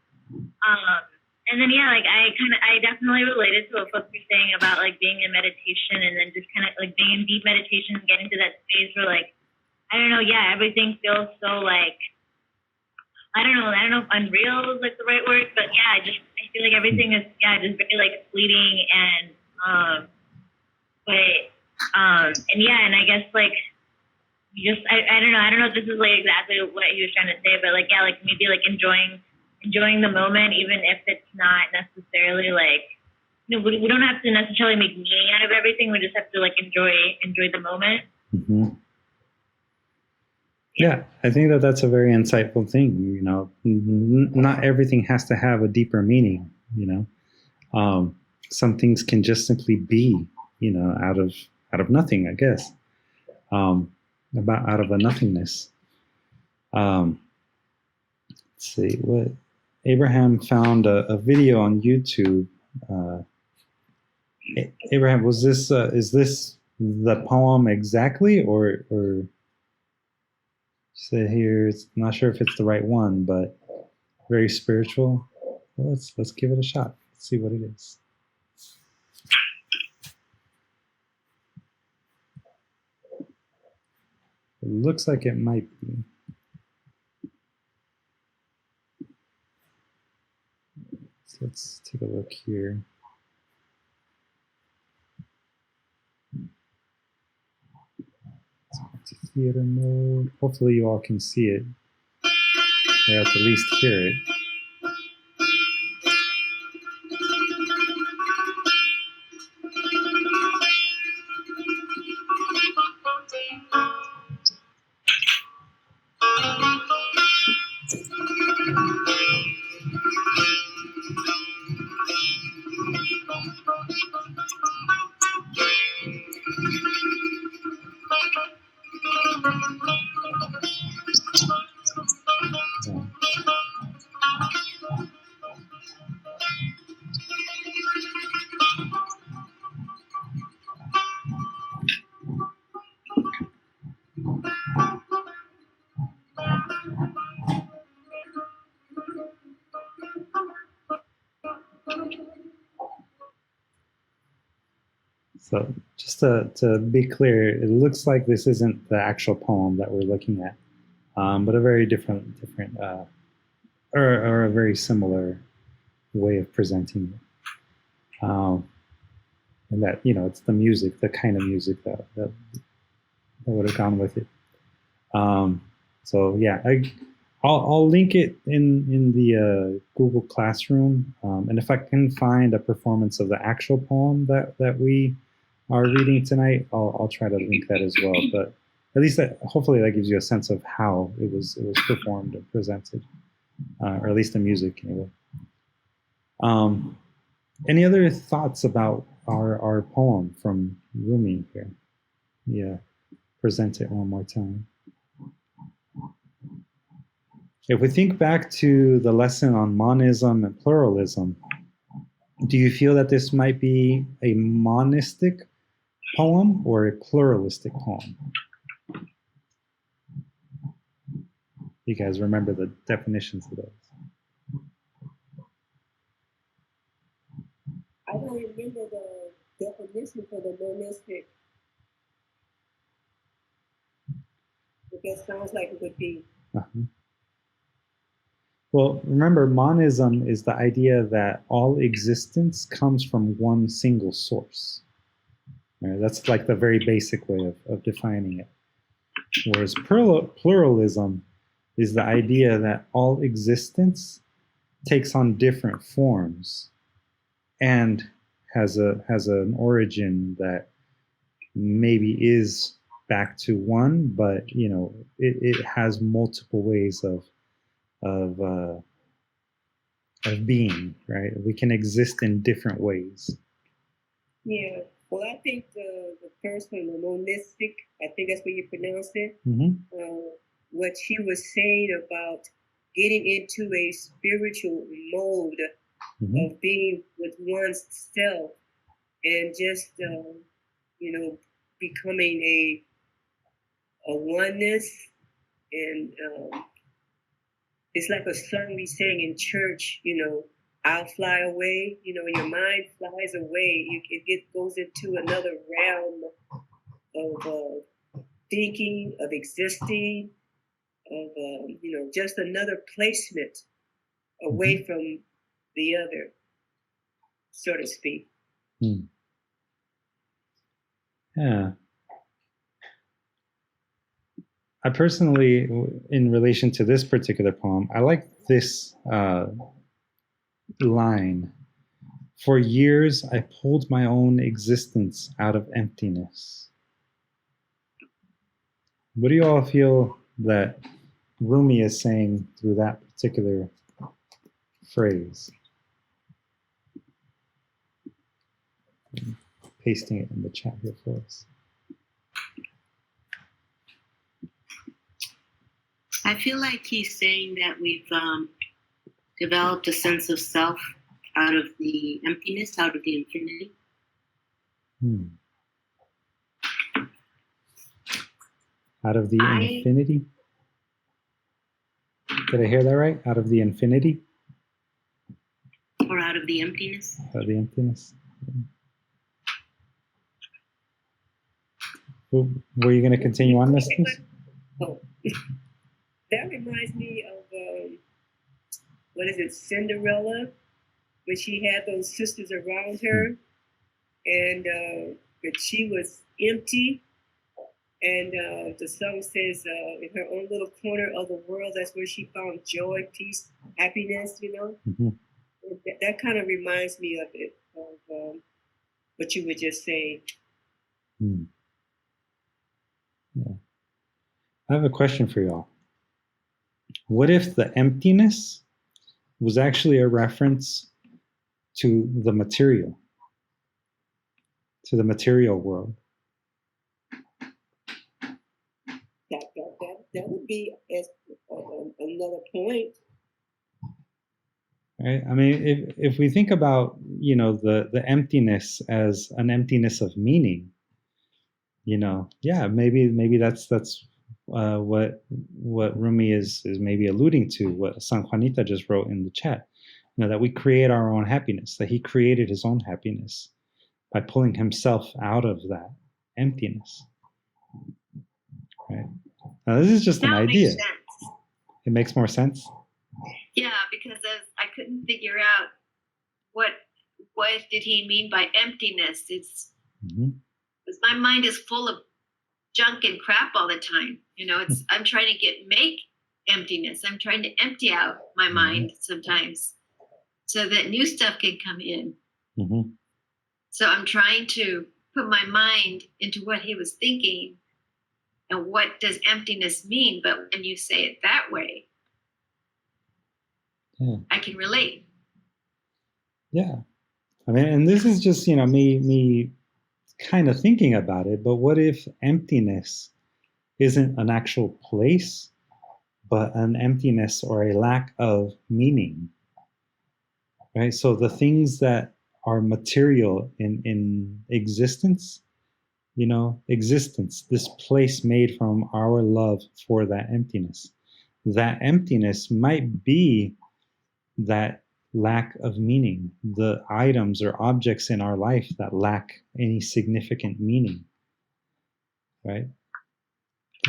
And then I definitely related to what folks were saying about like being in meditation and then just kind of like being in deep meditation and getting to that space where like everything feels so like I don't know if unreal is like the right word, but I feel like everything is just very like fleeting and and I guess like I don't know if this is like exactly what he was trying to say, but like maybe like enjoying the moment, even if it's not necessarily like we don't have to necessarily make meaning out of everything. We just have to like enjoy the moment. Yeah, I think that's a very insightful thing. Not everything has to have a deeper meaning. Some things can just simply be, out of nothing, I guess. Out of a nothingness. Let's see what Abraham found a video on YouTube. Abraham, is this the poem exactly, or say here? It's not sure if it's the right one, but very spiritual. Well, let's give it a shot. Let's see what it is. It looks like it might be. So let's take a look here. to theater mode. Hopefully you all can see it, or at the least hear it. So just to be clear, it looks like this isn't the actual poem that we're looking at, but a very different or a very similar way of presenting it. And that, it's the music, the kind of music that would have gone with it. So yeah, I'll link it in the Google Classroom, and if I can find a performance of the actual poem that we are reading tonight, I'll try to link that as well. But at least hopefully that gives you a sense of how it was performed and presented, or at least the music anyway. Any other thoughts about our poem from Rumi here? Yeah, present it one more time. If we think back to the lesson on monism and pluralism, do you feel that this might be a monistic poem or a pluralistic poem? You guys remember the definitions of those? I don't remember the definition for the monistic. But that sounds like it would be. Uh-huh. Well, remember, monism is the idea that all existence comes from one single source. Right? That's like the very basic way of defining it. Whereas pluralism is the idea that all existence takes on different forms and has an origin that maybe is back to one, but it has multiple ways of being, right? We can exist in different ways. Yeah. Well, I think the first one, the monistic, I think that's what you pronounced it. Mm-hmm. What she was saying about getting into a spiritual mode Mm-hmm. of being with one's self and just, becoming a oneness. And it's like a song we sang in church, I'll fly away. Your mind flies away. It goes into another realm of thinking, of existing, of, just another placement away from the other, so to speak. Yeah. I personally, in relation to this particular poem, I like this line. For years, I pulled my own existence out of emptiness. What do you all feel that Rumi is saying through that particular phrase? I'm pasting it in the chat here for us. I feel like he's saying that we've developed a sense of self out of the emptiness, out of the infinity. Out of the infinity? Did I hear that right? Out of the infinity? Or out of the emptiness? Out of the emptiness. Were you going to continue on this, please? Oh, that reminds me of, what is it, Cinderella, when she had those sisters around her, and but she was empty, And the song says, in her own little corner of the world, that's where she found joy, peace, happiness, you know? Mm-hmm. That kind of reminds me of it, of what you were just saying. Hmm. Yeah. I have a question for y'all. What if the emptiness was actually a reference to the material world? That would be another point. Right? I mean, if we think about, you know, the emptiness as an emptiness of meaning, you know, yeah, maybe that's what Rumi is maybe alluding to, what San Juanita just wrote in the chat. You know, that we create our own happiness, that he created his own happiness by pulling himself out of that emptiness. Right? Now, this is just an idea. Makes sense. It makes more sense. Yeah, because I couldn't figure out what did he mean by emptiness. It's because my mind is full of junk and crap all the time. You know, I'm trying to make emptiness. I'm trying to empty out my mind sometimes so that new stuff can come in. Mm-hmm. So I'm trying to put my mind into what he was thinking and what does emptiness mean. But when you say it that way, yeah, I can relate. Yeah. I mean, and this is just, you know, me kind of thinking about it, but what if emptiness isn't an actual place, but an emptiness or a lack of meaning, right? So the things that are material in existence, you know, existence, this place made from our love for that emptiness might be that lack of meaning, the items or objects in our life that lack any significant meaning, right?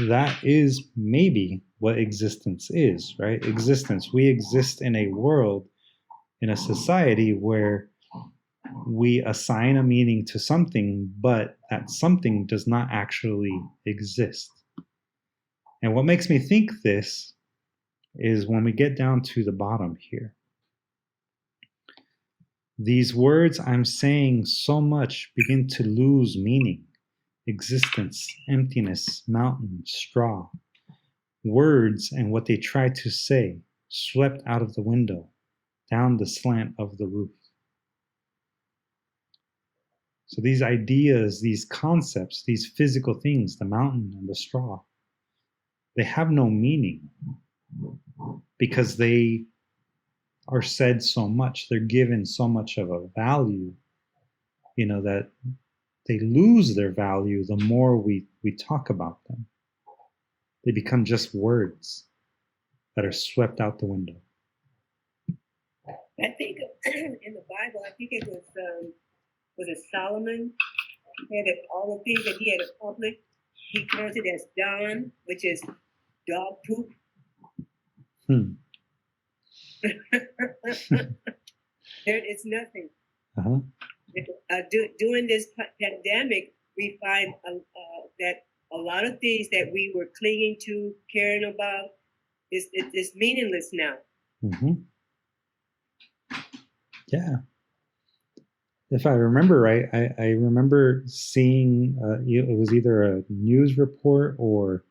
That is maybe what existence is, right? Existence. We exist in a world, in a society where we assign a meaning to something, but that something does not actually exist. And what makes me think this is when we get down to the bottom here. These words I'm saying so much begin to lose meaning. Existence, emptiness, mountain, straw. Words and what they try to say swept out of the window, down the slant of the roof. So these ideas, these concepts, these physical things, the mountain and the straw, they have no meaning because they are said so much, they're given so much of a value, you know, that they lose their value the more we talk about them. They become just words that are swept out the window. I think in the Bible, I think it was it Solomon? He had all the things that he had accomplished. He counted as dung, which is dog poop. It's nothing. Uh-huh. During this pandemic, we find that a lot of things that we were clinging to, caring about, is meaningless now. Mm-hmm. Yeah. If I remember right, I remember seeing it was either a news report or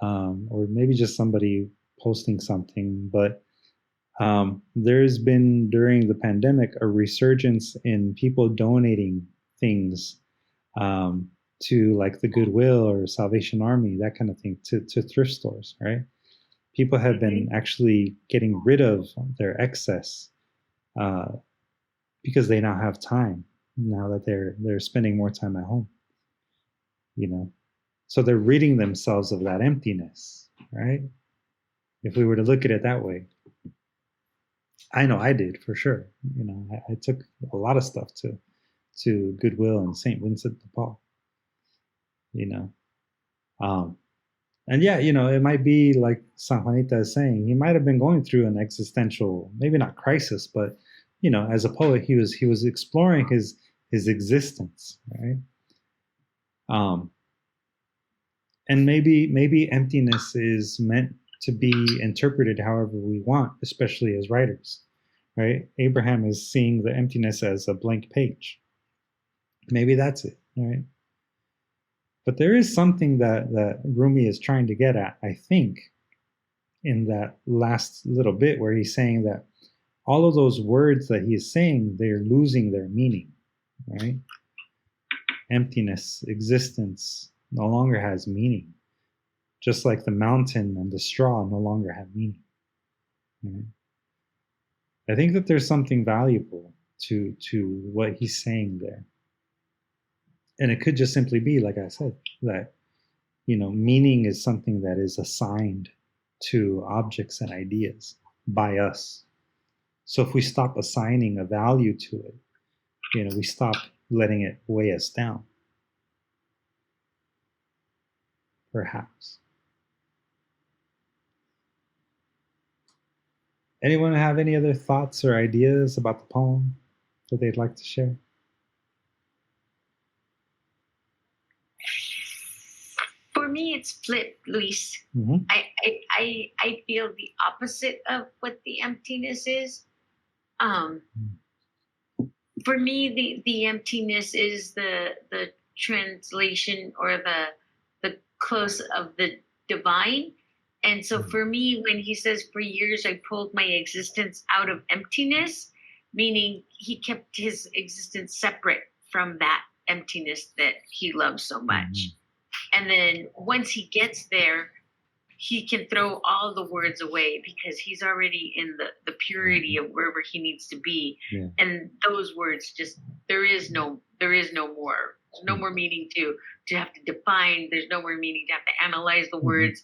maybe just somebody posting something, but there's been during the pandemic a resurgence in people donating things to like the Goodwill or Salvation Army, that kind of thing, to thrift stores, right? People have been actually getting rid of their excess because they now have time, now that they're spending more time at home, you know? So they're ridding themselves of that emptiness, right? If we were to look at it that way. I know I did, for sure. You know, I took a lot of stuff to Goodwill and St. Vincent de Paul, you know. And yeah, you know, it might be like San Juanita is saying, he might have been going through an existential, maybe not crisis, but, you know, as a poet, he was exploring his existence, right? And maybe emptiness is meant to be interpreted however we want, especially as writers, right? Abraham is seeing the emptiness as a blank page. Maybe that's it, right? But there is something that Rumi is trying to get at, I think, in that last little bit where he's saying that all of those words that he is saying, they're losing their meaning, right? Emptiness, existence no longer has meaning. Just like the mountain and the straw no longer have meaning. Right? I think that there's something valuable to what he's saying there. And it could just simply be, like I said, that, meaning is something that is assigned to objects and ideas by us. So if we stop assigning a value to it, we stop letting it weigh us down. Perhaps. Anyone have any other thoughts or ideas about the poem that they'd like to share? For me, it's flipped, Luis. Mm-hmm. I feel the opposite of what the emptiness is. For me, the emptiness is the translation or the close of the divine. And so for me, when he says, for years I pulled my existence out of emptiness, meaning he kept his existence separate from that emptiness that he loves so much. And then once he gets there, he can throw all the words away because he's already in the purity of wherever he needs to be. Yeah. And those words just, there is no more meaning to have to define. There's no more meaning to have to analyze the words.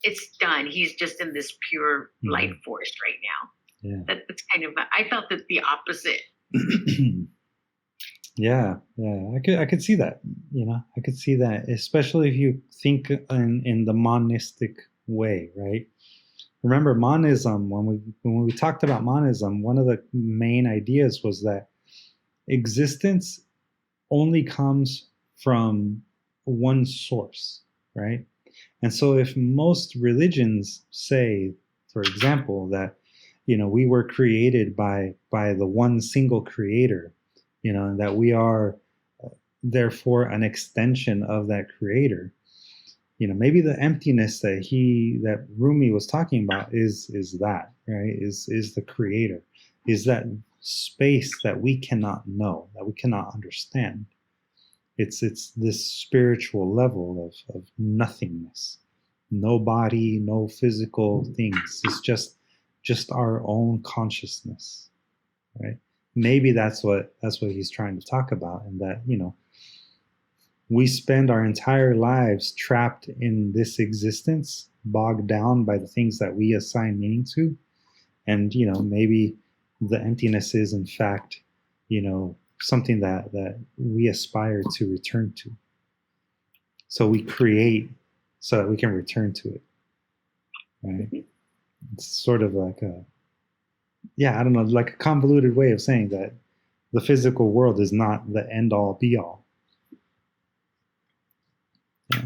It's done. He's just in this pure light force right now. Yeah. That's kind of, I felt that the opposite. Yeah. I could see that. I could see that, especially if you think in the monistic way, right? Remember monism, when we talked about monism, one of the main ideas was that existence only comes from one source, right? And so if most religions say, for example, that, we were created by the one single creator, and that we are therefore an extension of that creator, maybe the emptiness that Rumi was talking about is that, right? Is the creator, is that space that we cannot know, that we cannot understand. It's this spiritual level of nothingness, no body, no physical things. It's just our own consciousness, right? Maybe that's what he's trying to talk about, and that we spend our entire lives trapped in this existence, bogged down by the things that we assign meaning to, and maybe the emptiness is in fact something that we aspire to return to. So we create so that we can return to it, right? It's sort of like like a convoluted way of saying that the physical world is not the end all be all. Yeah.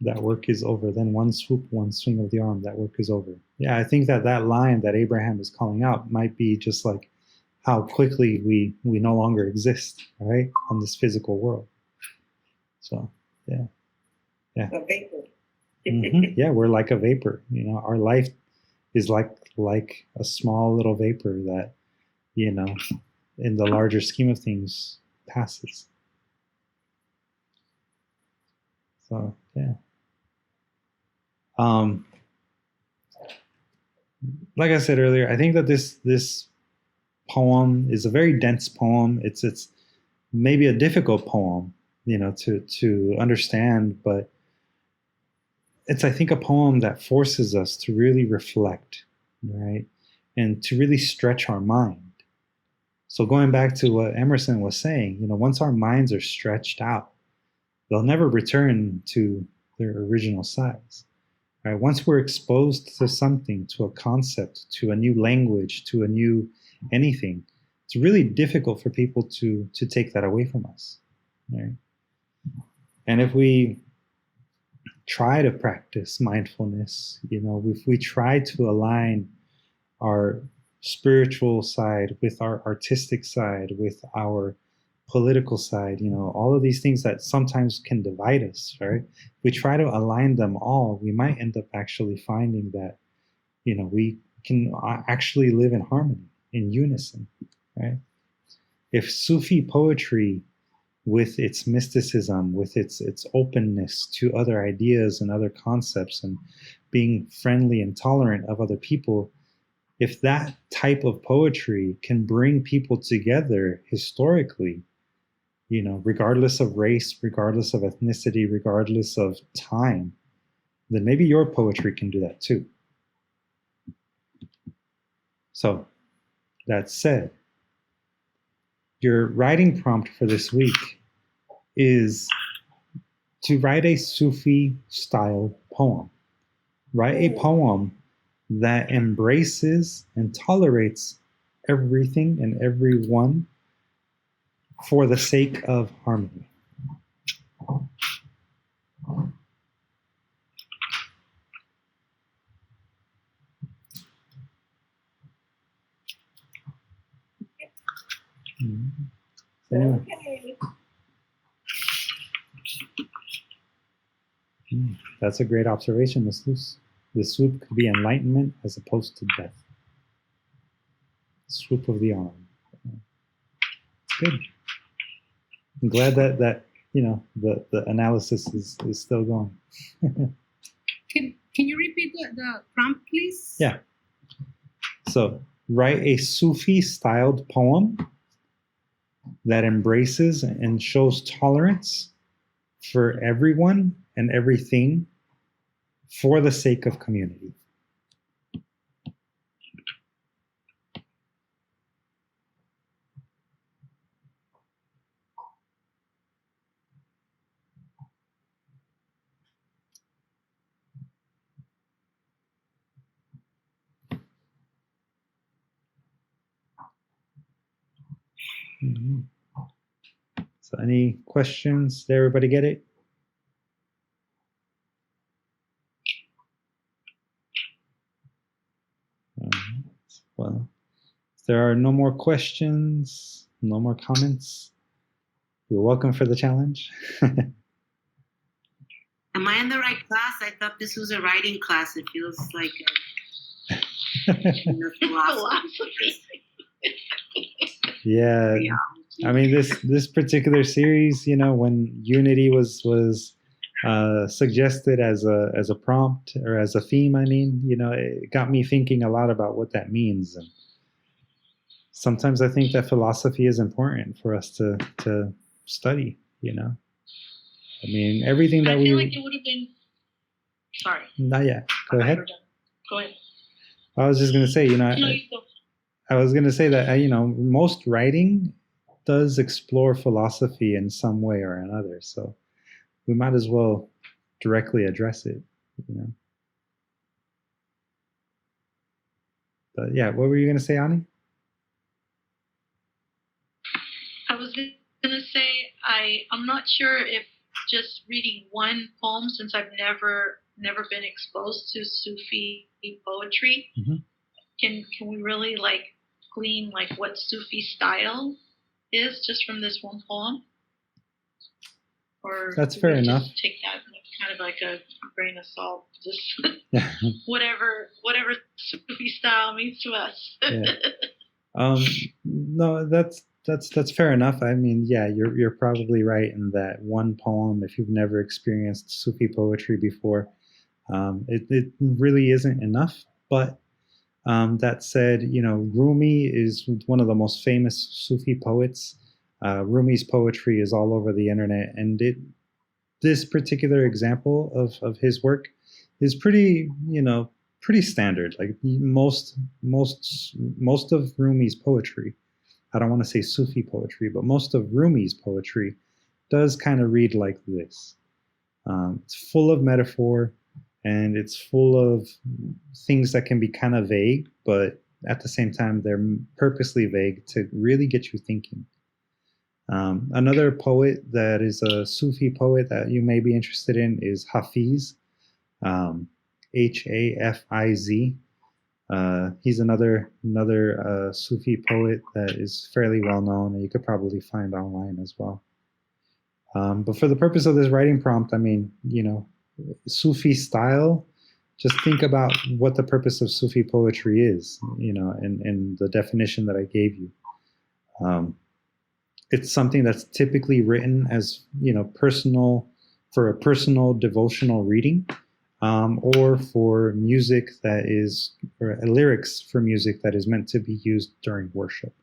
That work is over. Then one swoop, one swing of the arm, that work is over. Yeah, I think that line that Abraham is calling out might be just like how quickly we no longer exist, right, on this physical world. So, yeah. A vapor. Yeah, we're like a vapor. Our life is like a small little vapor that, in the larger scheme of things, passes. So, yeah. Like I said earlier, I think that this poem is a very dense poem. It's maybe a difficult poem, to understand, but it's, I think, a poem that forces us to really reflect, right? And to really stretch our mind. So going back to what Emerson was saying, once our minds are stretched out, they'll never return to their original size. Right? Once we're exposed to something, to a concept, to a new language, to a new anything, it's really difficult for people to take that away from us. Right? And if we try to practice mindfulness, if we try to align our spiritual side with our artistic side, with our political side, all of these things that sometimes can divide us, right? If we try to align them all, we might end up actually finding that, we can actually live in harmony, in unison, right? If Sufi poetry, with its mysticism, with its openness to other ideas and other concepts, and being friendly and tolerant of other people, if that type of poetry can bring people together historically, regardless of race, regardless of ethnicity, regardless of time, then maybe your poetry can do that too. So, that said, your writing prompt for this week is to write a Sufi style poem. Write a poem that embraces and tolerates everything and everyone for the sake of harmony. Okay. That's a great observation, Ms. Luz. The swoop could be enlightenment as opposed to death. Swoop of the arm. It's good. I'm glad that the analysis is still going. Can you repeat the prompt, please? Yeah. So write a Sufi-styled poem that embraces and shows tolerance for everyone and everything for the sake of community. Mm-hmm. So any questions? Did everybody get it? Well, if there are no more questions, no more comments, you're welcome for the challenge. Am I in the right class? I thought this was a writing class. It feels like philosophy. Yeah. I mean, this particular series, when unity was suggested as a prompt or as a theme, it got me thinking a lot about what that means. And sometimes I think that philosophy is important for us to study. I mean, everything that I feel like it would have been. Sorry. Not yet. Go ahead. Go ahead. I was just going to say, You go. I was going to say that, most writing does explore philosophy in some way or another. So we might as well directly address it, But yeah, what were you going to say, Ani? I was going to say I'm not sure if just reading one poem, since I've never been exposed to Sufi poetry, Mm-hmm. can we really glean what Sufi style is just from this one poem? Or that's fair enough. Just take that kind of like a grain of salt, just Yeah. whatever Sufi style means to us. Yeah. No, that's fair enough. I mean, yeah, you're probably right in that one poem. If you've never experienced Sufi poetry before, it really isn't enough. But that said, Rumi is one of the most famous Sufi poets. Rumi's poetry is all over the internet, and this particular example of his work is pretty standard. Like most of Rumi's poetry, I don't want to say Sufi poetry, but most of Rumi's poetry does kind of read like this. It's full of metaphor, and it's full of things that can be kind of vague, but at the same time, they're purposely vague to really get you thinking. Another poet that is a Sufi poet that you may be interested in is Hafiz, Hafiz. He's another Sufi poet that is fairly well known, and you could probably find online as well. But for the purpose of this writing prompt, I mean, Sufi style, just think about what the purpose of Sufi poetry is, and the definition that I gave you. It's something that's typically written as, personal, for a personal devotional reading, or for music that is, or lyrics for music that is meant to be used during worship.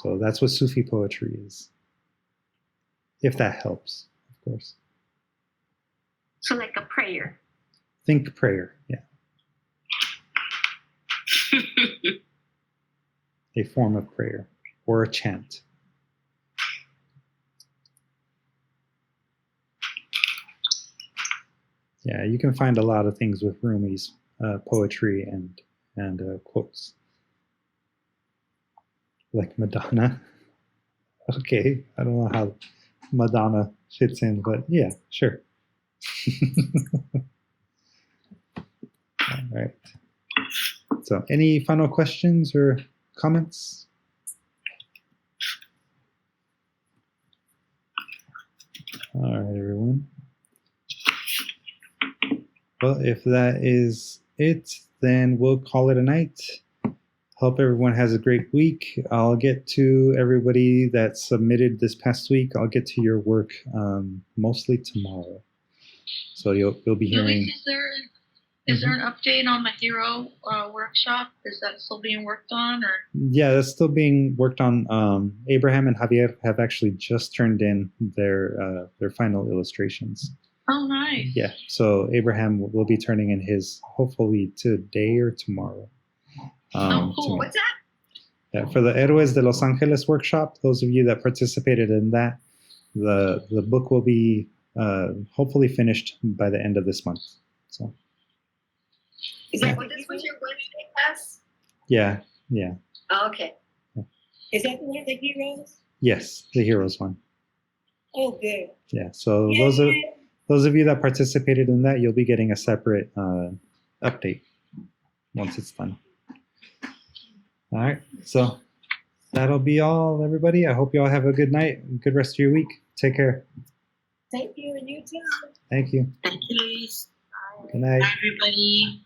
So that's what Sufi poetry is. If that helps, of course. So like a prayer. Think prayer, yeah. A form of prayer or a chant. Yeah, you can find a lot of things with Rumi's poetry and quotes. Like Madonna. Okay, I don't know how Madonna fits in, but yeah, sure. All right. So any final questions or comments? All right, everyone. Well, if that is it, then we'll call it a night. Hope everyone has a great week. I'll get to everybody that submitted this past week. I'll get to your work mostly tomorrow. So you'll be hearing. Luis, is there an update on the Hero workshop? Is that still being worked on, or? Yeah, that's still being worked on. Abraham and Javier have actually just turned in their final illustrations. Oh, nice. Yeah, so Abraham will be turning in his hopefully today or tomorrow. Oh, cool. What's that? Yeah, for the Héroes de Los Angeles workshop, those of you that participated in that, the book will be hopefully finished by the end of this month. So. Is that what this was your Wednesday class? Yeah. Oh, okay. Is that the one of the heroes? Yes, the Heroes one. Oh, good. Yeah, so Yay. those of you that participated in that, you'll be getting a separate update once it's done. All right, so that'll be all, everybody. I hope you all have a good night, good rest of your week. Take care. Thank you, and you too. Thank you. Thank you, Luis. Good night. Bye, everybody.